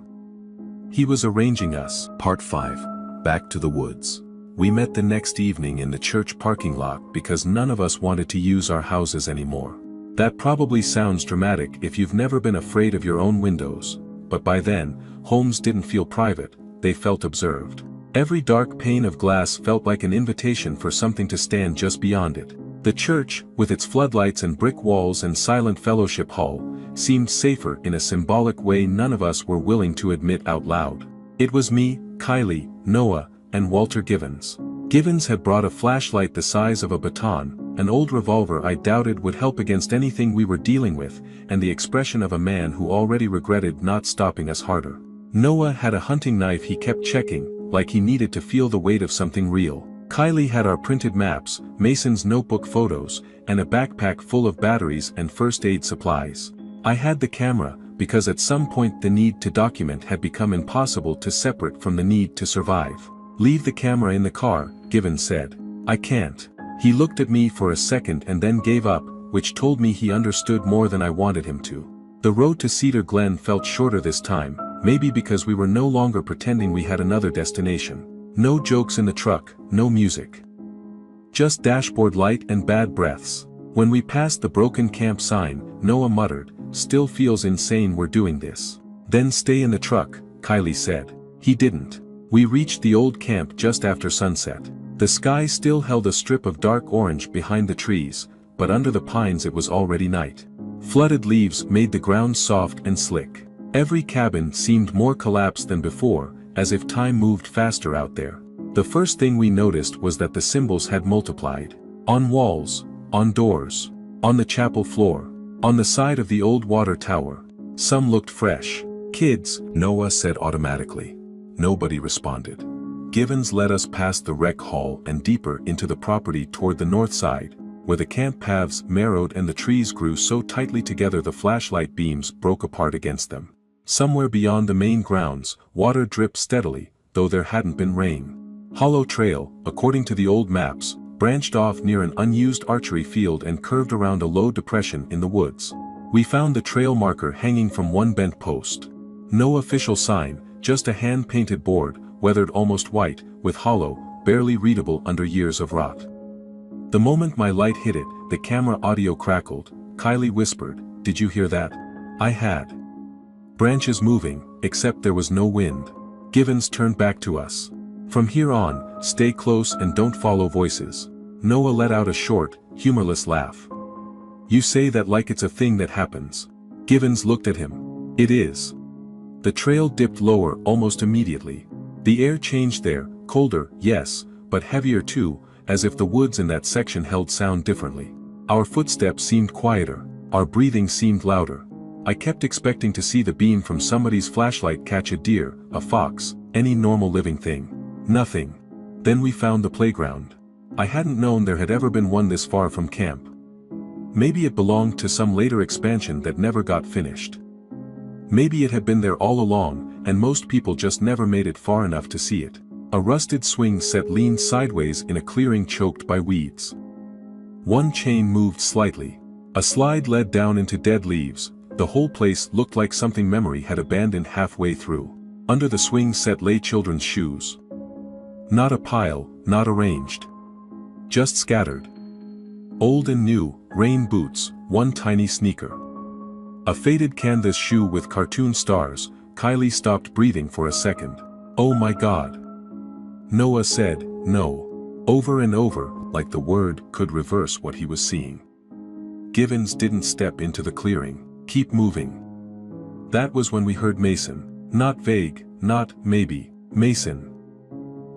Speaker 2: He was arranging us. Part 5. Back to the woods. We met the next evening in the church parking lot because none of us wanted to use our houses anymore. That probably sounds dramatic if you've never been afraid of your own windows, but by then, homes didn't feel private, they felt observed. Every dark pane of glass felt like an invitation for something to stand just beyond it. The church, with its floodlights and brick walls and silent fellowship hall, seemed safer in a symbolic way none of us were willing to admit out loud. It was me, Kylie, Noah, and Walter Givens. Givens had brought a flashlight the size of a baton, an old revolver I doubted would help against anything we were dealing with, and the expression of a man who already regretted not stopping us harder. Noah had a hunting knife he kept checking, like he needed to feel the weight of something real. Kylie had our printed maps, Mason's notebook photos, and a backpack full of batteries and first aid supplies. I had the camera, because at some point the need to document had become impossible to separate from the need to survive. "Leave the camera in the car," Givens said. "I can't." He looked at me for a second and then gave up, which told me he understood more than I wanted him to. The road to Cedar Glen felt shorter this time, maybe because we were no longer pretending we had another destination. No jokes in the truck, no music. Just dashboard light and bad breaths. When we passed the broken camp sign, Noah muttered, "Still feels insane we're doing this." "Then stay in the truck," Kylie said. He didn't. We reached the old camp just after sunset. The sky still held a strip of dark orange behind the trees, but under the pines it was already night. Flooded leaves made the ground soft and slick. Every cabin seemed more collapsed than before, as if time moved faster out there. The first thing we noticed was that the symbols had multiplied. On walls, on doors, on the chapel floor, on the side of the old water tower. Some looked fresh.
Speaker 1: Kids, Noah said automatically. Nobody responded. Givens led us past the rec hall and deeper into the property toward the north side, where the camp paths narrowed and the trees grew so tightly together the flashlight beams broke apart against them. Somewhere beyond the main grounds, water dripped steadily, though there hadn't been rain. Hollow Trail, according to the old maps, branched off near an unused archery field and curved around a low depression in the woods. We found the trail marker hanging from one bent post. No official sign, just a hand-painted board, weathered almost white, with hollow, barely readable under years of rot. The moment my light hit it, the camera audio crackled. Kylie whispered, "Did you hear that?" I had. Branches moving, except there was no wind. Givens turned back to us. "From here on, stay close and don't follow voices." Noah let out a short, humorless laugh. "You say that like it's a thing that happens." Givens looked at him. "It is." The trail dipped lower almost immediately. The air changed there, colder, yes, but heavier too, as if the woods in that section held sound differently. Our footsteps seemed quieter, our breathing seemed louder. I kept expecting to see the beam from somebody's flashlight catch a deer, a fox, any normal living thing. Nothing. Then we found the playground. I hadn't known there had ever been one this far from camp. Maybe it belonged to some later expansion that never got finished. Maybe it had been there all along, and most people just never made it far enough to see it. A rusted swing set leaned sideways in a clearing choked by weeds. One chain moved slightly. A slide led down into dead leaves. The whole place looked like something memory had abandoned halfway through. Under the swing set lay children's shoes. Not a pile, not arranged. Just scattered. Old and new, rain boots, one tiny sneaker. A faded canvas shoe with cartoon stars. Kylie stopped breathing for a second. "Oh my God." Noah said, "No." Over and over, like the word could reverse what he was seeing. Givens didn't step into the clearing. "Keep moving." That was when we heard Mason. Not vague, not maybe, Mason.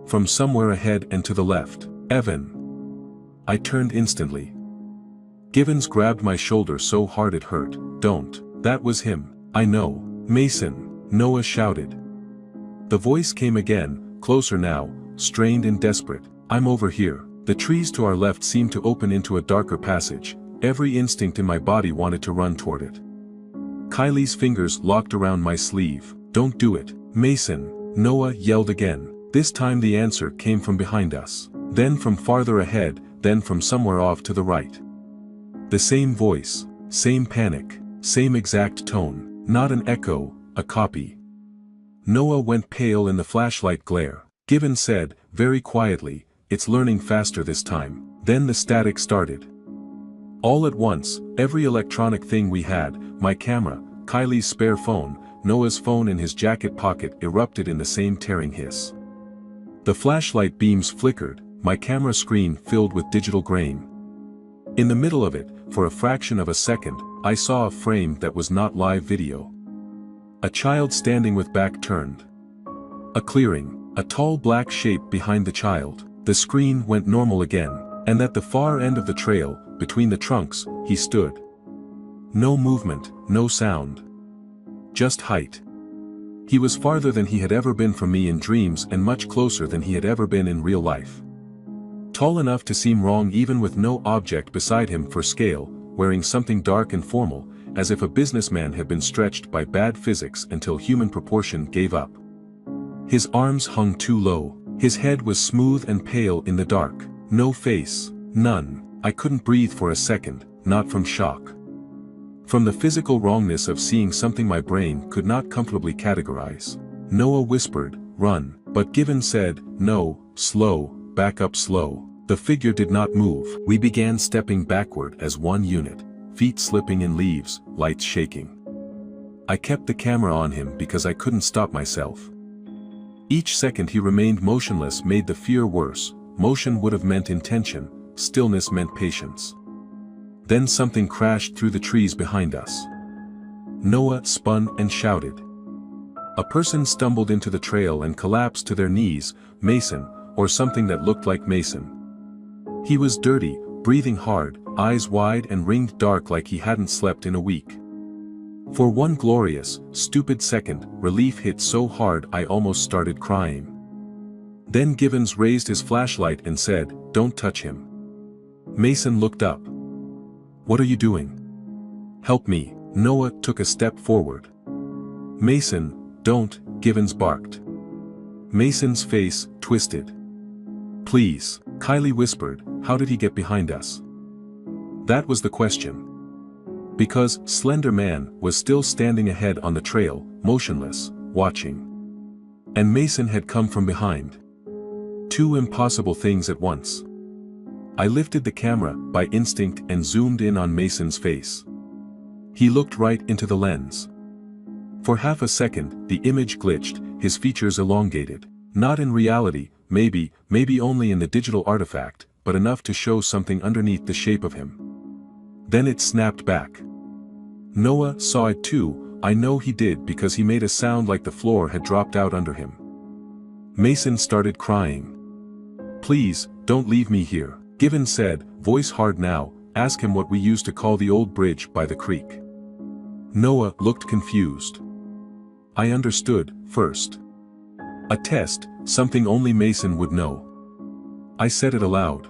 Speaker 1: From somewhere ahead and to the left. "Evan." I turned instantly. Givens grabbed my shoulder so hard it hurt. "Don't." That was him. "I know. Mason," Noah shouted. The voice came again, closer now, strained and desperate. "I'm over here." The trees to our left seemed to open into a darker passage. Every instinct in my body wanted to run toward it. Kylie's fingers locked around my sleeve. "Don't do it, Mason," Noah yelled again. This time the answer came from behind us. Then from farther ahead, then from somewhere off to the right. The same voice, same panic, same exact tone, not an echo, a copy. Noah went pale in the flashlight glare. Givens said, very quietly, "It's learning faster this time." Then the static started. All at once, every electronic thing we had, my camera, Kylie's spare phone, Noah's phone in his jacket pocket erupted in the same tearing hiss. The flashlight beams flickered, my camera screen filled with digital grain. In the middle of it, for a fraction of a second, I saw a frame that was not live video. A child standing with back turned. A clearing, a tall black shape behind the child. The screen went normal again, and at the far end of the trail, between the trunks, he stood. No movement, no sound. Just height. He was farther than he had ever been from me in dreams and much closer than he had ever been in real life. Tall enough to seem wrong even with no object beside him for scale, wearing something dark and formal, as if a businessman had been stretched by bad physics until human proportion gave up. His arms hung too low. His head was smooth and pale in the dark. No face, none. I couldn't breathe for a second, not from shock. From the physical wrongness of seeing something my brain could not comfortably categorize. Noah whispered, "Run," but Givens said, "No, slow, back up slow." The figure did not move. We began stepping backward as one unit, feet slipping in leaves, lights shaking. I kept the camera on him because I couldn't stop myself. Each second he remained motionless made the fear worse. Motion would have meant intention, stillness meant patience. Then something crashed through the trees behind us. Noah spun and shouted. A person stumbled into the trail and collapsed to their knees, Mason, or something that looked like Mason. He was dirty, breathing hard, eyes wide and ringed dark like he hadn't slept in a week. For one glorious, stupid second, relief hit so hard I almost started crying. Then Givens raised his flashlight and said, "Don't touch him." Mason looked up. "What are you doing?" "Help me." Noah took a step forward. "Mason, don't," Givens barked. Mason's face twisted. "Please," Kylie whispered, "how did he get behind us?" That was the question. Because Slender Man was still standing ahead on the trail, motionless, watching. And Mason had come from behind. Two impossible things at once. I lifted the camera by instinct and zoomed in on Mason's face. He looked right into the lens. For half a second, the image glitched, his features elongated. Not in reality, maybe only in the digital artifact, but enough to show something underneath the shape of him. Then it snapped back. Noah saw it too. I know he did because he made a sound like the floor had dropped out under him. Mason started crying. "Please, don't leave me here," Givens said, voice hard now, "ask him what we used to call the old bridge by the creek." Noah looked confused. I understood, first. A test, something only Mason would know. I said it aloud.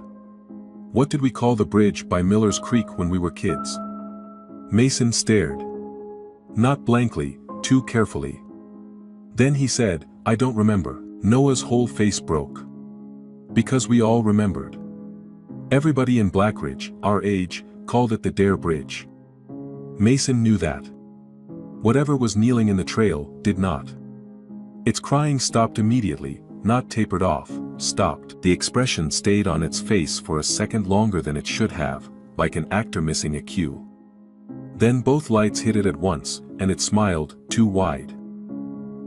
Speaker 1: "What did we call the bridge by Miller's Creek when we were kids?" Mason stared. Not blankly, too carefully. Then he said, "I don't remember." Noah's whole face broke. Because we all remembered. Everybody in Blackridge, our age, called it the Dare Bridge. Mason knew that. Whatever was kneeling in the trail, did not. Its crying stopped immediately, not tapered off, stopped. The expression stayed on its face for a second longer than it should have, like an actor missing a cue. Then both lights hit it at once, and it smiled, too wide.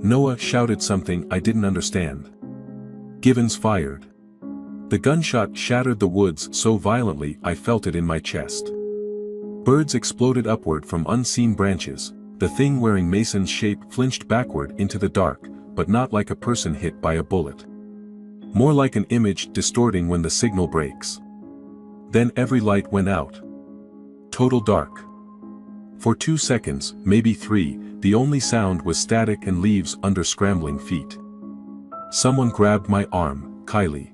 Speaker 1: Noah shouted something I didn't understand. Givens fired. The gunshot shattered the woods so violently I felt it in my chest. Birds exploded upward from unseen branches. The thing wearing Mason's shape flinched backward into the dark, but not like a person hit by a bullet. More like an image distorting when the signal breaks. Then every light went out. Total dark. For 2 seconds, maybe 3, the only sound was static and leaves under scrambling feet. Someone grabbed my arm, Kylie.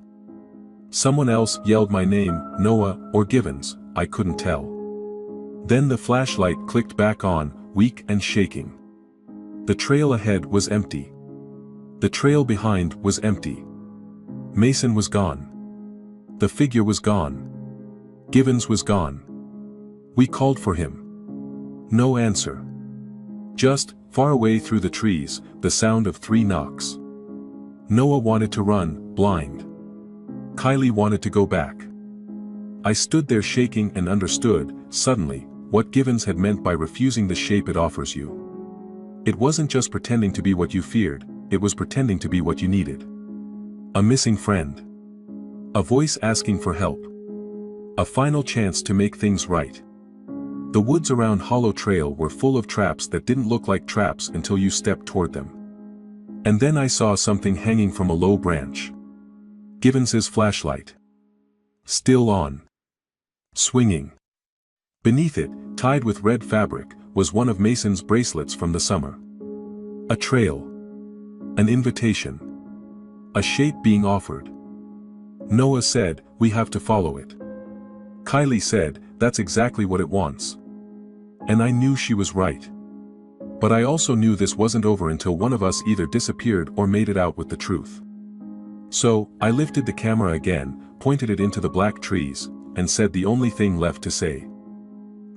Speaker 1: Someone else yelled my name, Noah or Givens, I couldn't tell. Then the flashlight clicked back on, weak and shaking. The trail ahead was empty. The trail behind was empty. Mason was gone. The figure was gone. Givens was gone. We called for him. No answer. Just, far away through the trees, the sound of 3 knocks. Noah wanted to run, blind. Kylie wanted to go back. I stood there shaking and understood, suddenly, what Givens had meant by refusing the shape it offers you. It wasn't just pretending to be what you feared, it was pretending to be what you needed. A missing friend. A voice asking for help. A final chance to make things right. The woods around Hollow Trail were full of traps that didn't look like traps until you stepped toward them. And then I saw something hanging from a low branch. Givens's flashlight. Still on. Swinging. Beneath it, tied with red fabric, was one of Mason's bracelets from the summer. A trail. An invitation. A shape being offered. Noah said, "We have to follow it." Kylie said, "That's exactly what it wants." And I knew she was right. But I also knew this wasn't over until one of us either disappeared or made it out with the truth. So, I lifted the camera again, pointed it into the black trees, and said the only thing left to say.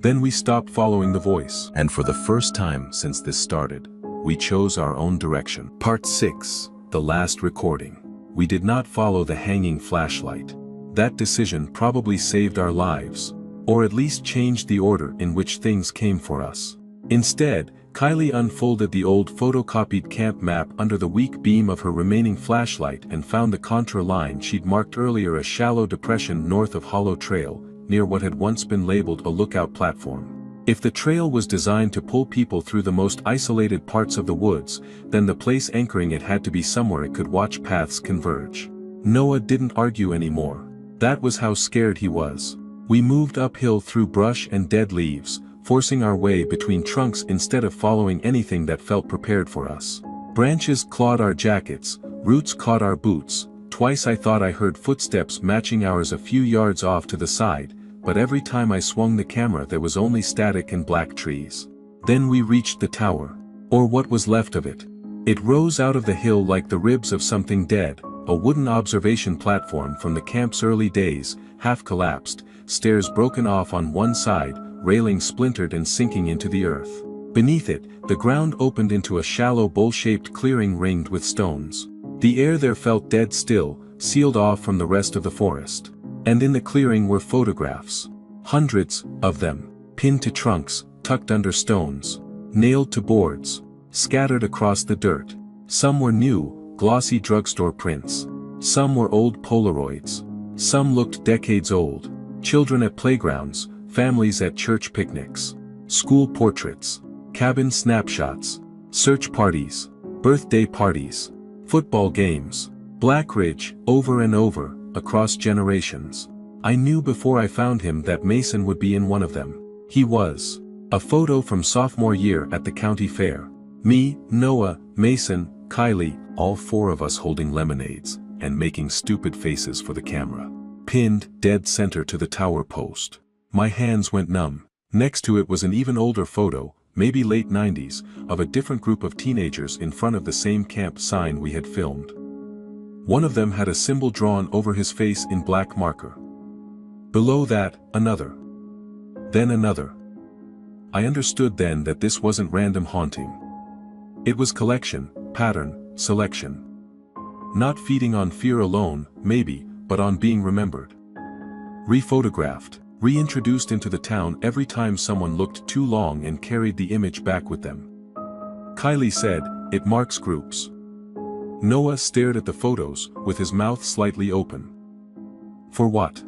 Speaker 1: Then we stopped following the voice. And for the first time since this started, we chose our own direction. Part 6, the last recording. We did not follow the hanging flashlight. That decision probably saved our lives, or at least changed the order in which things came for us. Instead, Kylie unfolded the old photocopied camp map under the weak beam of her remaining flashlight and found the contour line she'd marked earlier, a shallow depression north of Hollow Trail, near what had once been labeled a lookout platform. If the trail was designed to pull people through the most isolated parts of the woods, then the place anchoring it had to be somewhere it could watch paths converge. Noah didn't argue anymore. That was how scared he was. We moved uphill through brush and dead leaves, forcing our way between trunks instead of following anything that felt prepared for us. Branches clawed our jackets, roots caught our boots. Twice I thought I heard footsteps matching ours a few yards off to the side, but every time I swung the camera there was only static and black trees. Then we reached the tower. Or what was left of it. It rose out of the hill like the ribs of something dead, a wooden observation platform from the camp's early days, half collapsed, stairs broken off on one side, railing splintered and sinking into the earth. Beneath it, the ground opened into a shallow bowl-shaped clearing ringed with stones. The air there felt dead still, sealed off from the rest of the forest. And in the clearing were photographs. Hundreds of them, pinned to trunks, tucked under stones, nailed to boards, scattered across the dirt. Some were new, glossy drugstore prints. Some were old Polaroids. Some looked decades old. Children at playgrounds, families at church picnics. School portraits. Cabin snapshots. Search parties. Birthday parties. Football games. Black Ridge, over and over, across generations. I knew before I found him that Mason would be in one of them. He was. A photo from sophomore year at the county fair. Me, Noah, Mason, Kylie, all four of us holding lemonades, and making stupid faces for the camera. Pinned, dead center to the tower post. My hands went numb. Next to it was an even older photo, maybe late 90s, of a different group of teenagers in front of the same camp sign we had filmed. One of them had a symbol drawn over his face in black marker. Below that, another. Then another. I understood then that this wasn't random haunting. It was collection, pattern, selection. Not feeding on fear alone, maybe, but on being remembered. Rephotographed, reintroduced into the town every time someone looked too long and carried the image back with them. Kylie said, "It marks groups." Noah stared at the photos, with his mouth slightly open. For what?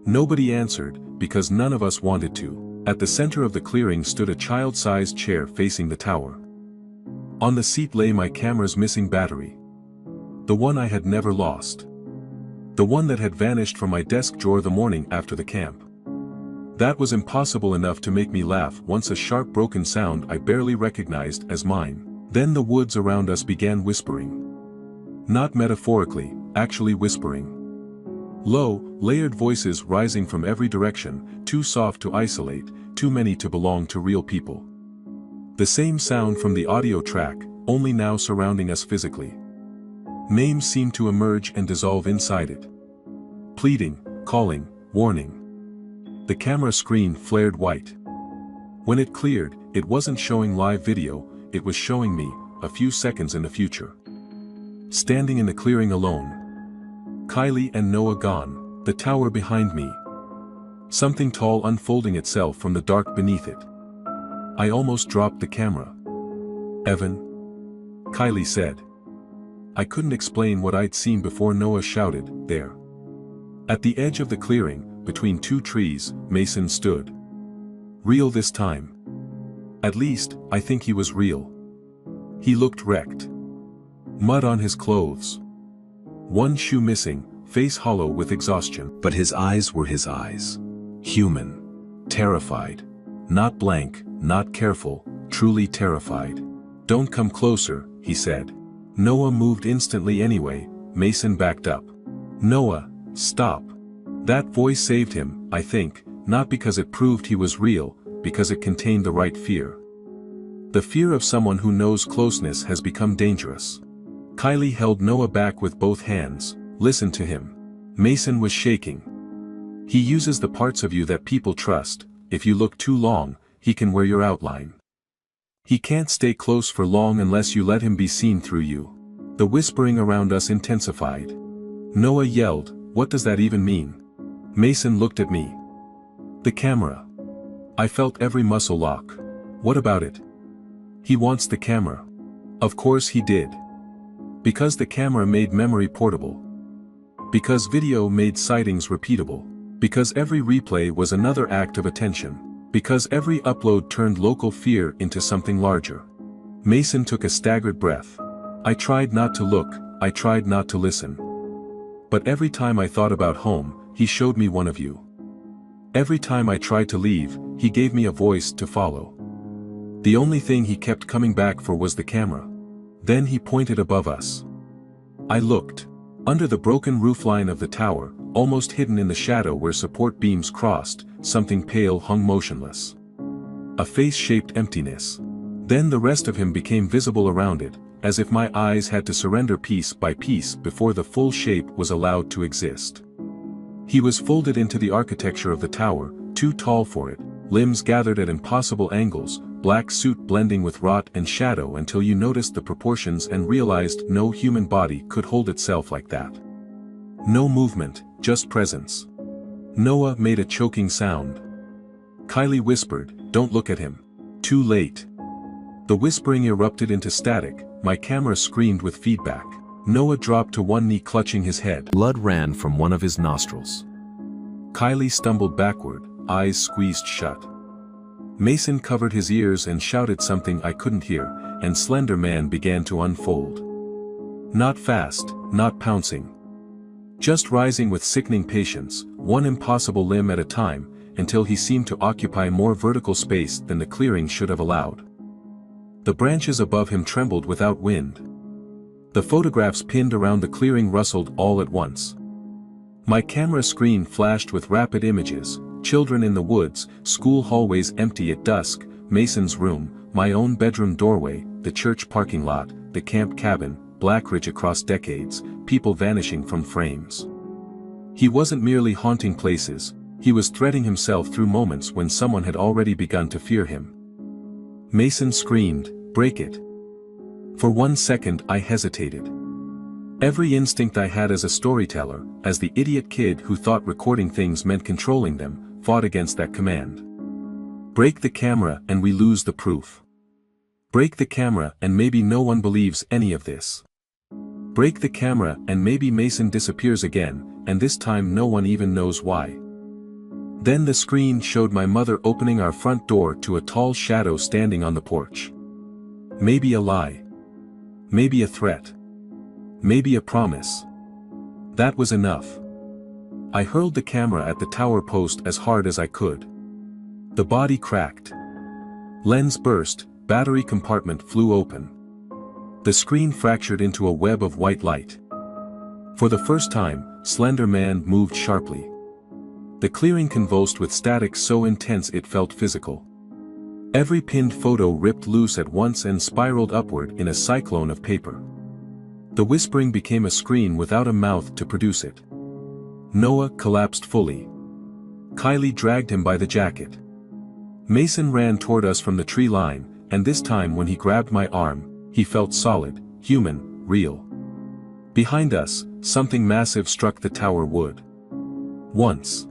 Speaker 1: Nobody answered, because none of us wanted to. At the center of the clearing stood a child-sized chair facing the tower. On the seat lay my camera's missing battery. The one I had never lost. The one that had vanished from my desk drawer the morning after the camp. That was impossible enough to make me laugh once a sharp broken sound I barely recognized as mine. Then the woods around us began whispering. Not metaphorically, actually whispering. Low, layered voices rising from every direction, too soft to isolate, too many to belong to real people. The same sound from the audio track, only now surrounding us physically. Names seemed to emerge and dissolve inside it. Pleading, calling, warning. The camera screen flared white. When it cleared, it wasn't showing live video, it was showing me, a few seconds in the future. Standing in the clearing alone. Kylie and Noah gone, the tower behind me. Something tall unfolding itself from the dark beneath it. I almost dropped the camera. "Evan?" Kylie said. I couldn't explain what I'd seen before Noah shouted, "There." At the edge of the clearing, between two trees, Mason stood. Real this time. At least, I think he was real. He looked wrecked. Mud on his clothes. One shoe missing, face hollow with exhaustion. But his eyes were his eyes. Human. Terrified. Not blank, not careful, truly terrified. "Don't come closer," he said. Noah moved instantly anyway. Mason backed up. "Noah, stop." That voice saved him, I think, not because it proved he was real, because it contained the right fear. The fear of someone who knows closeness has become dangerous. Kylie held Noah back with both hands. "Listen to him." Mason was shaking. "He uses the parts of you that people trust. If you look too long, he can wear your outline. He can't stay close for long unless you let him be seen through you." The whispering around us intensified. Noah yelled, "What does that even mean?" Mason looked at me. "The camera." I felt every muscle lock. "What about it?" "He wants the camera." Of course he did. Because the camera made memory portable. Because video made sightings repeatable. Because every replay was another act of attention. Because every upload turned local fear into something larger. Mason took a staggered breath. I tried not to look, I tried not to listen. But every time I thought about home, he showed me one of you. Every time I tried to leave, he gave me a voice to follow. The only thing he kept coming back for was the camera. Then he pointed above us. I looked. Under the broken roofline of the tower, almost hidden in the shadow where support beams crossed, something pale hung motionless. A face-shaped emptiness. Then the rest of him became visible around it, as if my eyes had to surrender piece by piece before the full shape was allowed to exist. He was folded into the architecture of the tower, too tall for it, limbs gathered at impossible angles, black suit blending with rot and shadow until you noticed the proportions and realized no human body could hold itself like that. No movement, just presence. Noah made a choking sound. Kylie whispered, "Don't look at him." Too late. The whispering erupted into static, my camera screamed with feedback. Noah dropped to one knee clutching his head. Blood ran from one of his nostrils. Kylie stumbled backward, eyes squeezed shut. Mason covered his ears and shouted something I couldn't hear, and Slender Man began to unfold. Not fast, not pouncing. Just rising with sickening patience, one impossible limb at a time, until he seemed to occupy more vertical space than the clearing should have allowed. The branches above him trembled without wind. The photographs pinned around the clearing rustled all at once. My camera screen flashed with rapid images: children in the woods, school hallways empty at dusk, Mason's room, my own bedroom doorway, the church parking lot, the camp cabin, Blackridge across decades, people vanishing from frames. He wasn't merely haunting places, he was threading himself through moments when someone had already begun to fear him. Mason screamed, "Break it." For 1 second I hesitated. Every instinct I had as a storyteller, as the idiot kid who thought recording things meant controlling them, fought against that command. Break the camera and we lose the proof. Break the camera and maybe no one believes any of this. Break the camera and maybe Mason disappears again, and this time no one even knows why. Then the screen showed my mother opening our front door to a tall shadow standing on the porch. Maybe a lie. Maybe a threat. Maybe a promise. That was enough. I hurled the camera at the tower post as hard as I could. The body cracked. Lens burst, battery compartment flew open. The screen fractured into a web of white light. For the first time, Slender Man moved sharply. The clearing convulsed with static so intense it felt physical. Every pinned photo ripped loose at once and spiraled upward in a cyclone of paper. The whispering became a scream without a mouth to produce it. Noah collapsed fully. Kylie dragged him by the jacket. Mason ran toward us from the tree line, and this time when he grabbed my arm, he felt solid, human, real. Behind us, something massive struck the tower wood. Once.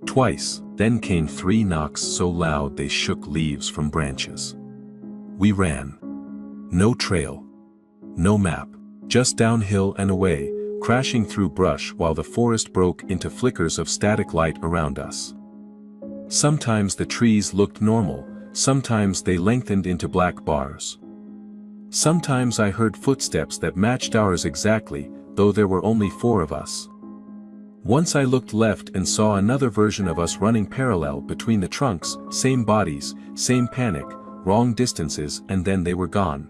Speaker 1: Twice, then came 3 knocks so loud they shook leaves from branches. We ran. No trail. No map. Just downhill and away, crashing through brush while the forest broke into flickers of static light around us. Sometimes the trees looked normal, sometimes they lengthened into black bars. Sometimes I heard footsteps that matched ours exactly, though there were only 4 of us. Once I looked left and saw another version of us running parallel between the trunks, same bodies, same panic, wrong distances, and then they were gone.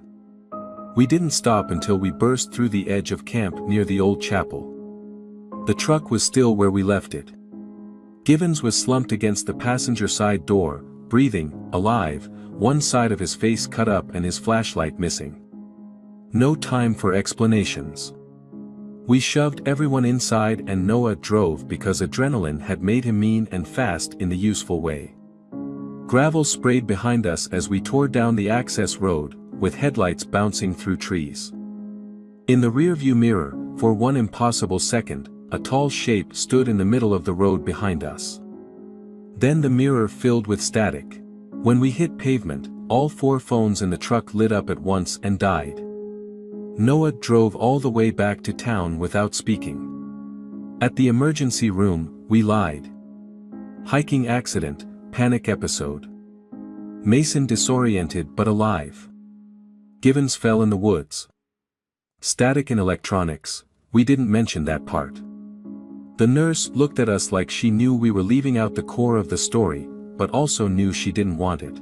Speaker 1: We didn't stop until we burst through the edge of camp near the old chapel. The truck was still where we left it. Givens was slumped against the passenger side door, breathing, alive, one side of his face cut up and his flashlight missing. No time for explanations. We shoved everyone inside and Noah drove because adrenaline had made him mean and fast in the useful way. Gravel sprayed behind us as we tore down the access road, with headlights bouncing through trees. In the rearview mirror, for one impossible second, a tall shape stood in the middle of the road behind us. Then the mirror filled with static. When we hit pavement, all 4 phones in the truck lit up at once and died. Noah drove all the way back to town without speaking. At the emergency room, we lied. Hiking accident, panic episode. Mason disoriented but alive. Givens fell in the woods. Static in electronics, we didn't mention that part. The nurse looked at us like she knew we were leaving out the core of the story, but also knew she didn't want it.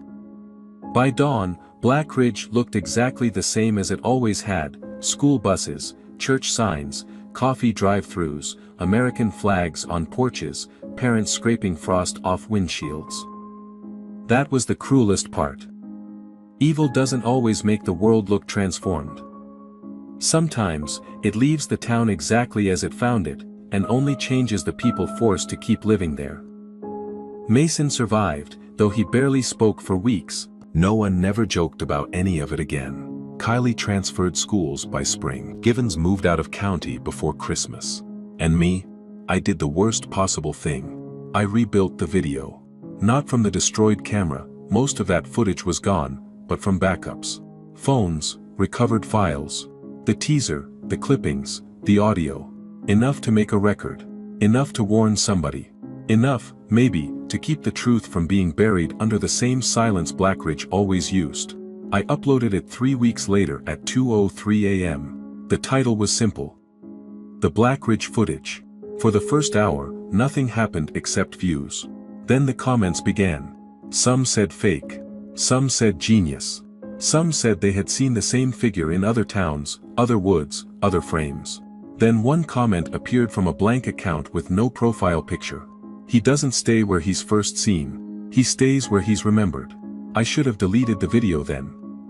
Speaker 1: By dawn, Black Ridge looked exactly the same as it always had: school buses, church signs, coffee drive-thrus, American flags on porches, parents scraping frost off windshields. That was the cruelest part. Evil doesn't always make the world look transformed. Sometimes, it leaves the town exactly as it found it, and only changes the people forced to keep living there. Mason survived, though he barely spoke for weeks.
Speaker 2: Noah never joked about any of it again. Kylie transferred schools by spring. Givens moved out of county before Christmas. And me? I did the worst possible thing. I rebuilt the video. Not from the destroyed camera, most of that footage was gone, but from backups. Phones, recovered files. The teaser, the clippings, the audio. Enough to make a record. Enough to warn somebody. Enough, maybe, to keep the truth from being buried under the same silence Black Ridge always used. I uploaded it 3 weeks later at 2:03 a.m. The title was simple: The Black Ridge Footage. For the first hour, nothing happened except views. Then the comments began. Some said fake. Some said genius. Some said they had seen the same figure in other towns, other woods, other frames. Then one comment appeared from a blank account with no profile picture. He doesn't stay where he's first seen. He stays where he's remembered. I should have deleted the video then.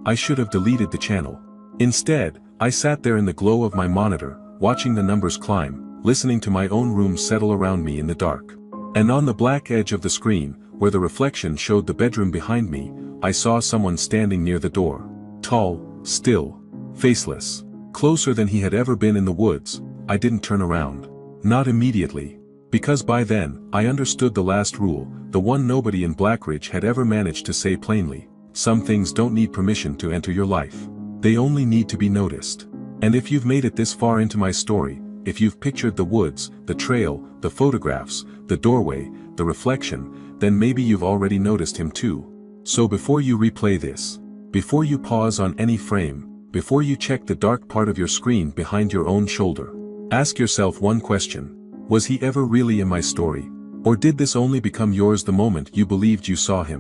Speaker 2: I should have deleted the channel. Instead, I sat there in the glow of my monitor, watching the numbers climb, listening to my own room settle around me in the dark. And on the black edge of the screen, where the reflection showed the bedroom behind me, I saw someone standing near the door. Tall, still, faceless. Closer than he had ever been in the woods. I didn't turn around. Not immediately. Because by then, I understood the last rule, the one nobody in Black Ridge had ever managed to say plainly. Some things don't need permission to enter your life. They only need to be noticed. And if you've made it this far into my story, if you've pictured the woods, the trail, the photographs, the doorway, the reflection, then maybe you've already noticed him too. So before you replay this, before you pause on any frame, before you check the dark part of your screen behind your own shoulder, ask yourself one question. Was he ever really in my story? Or did this only become yours the moment you believed you saw him?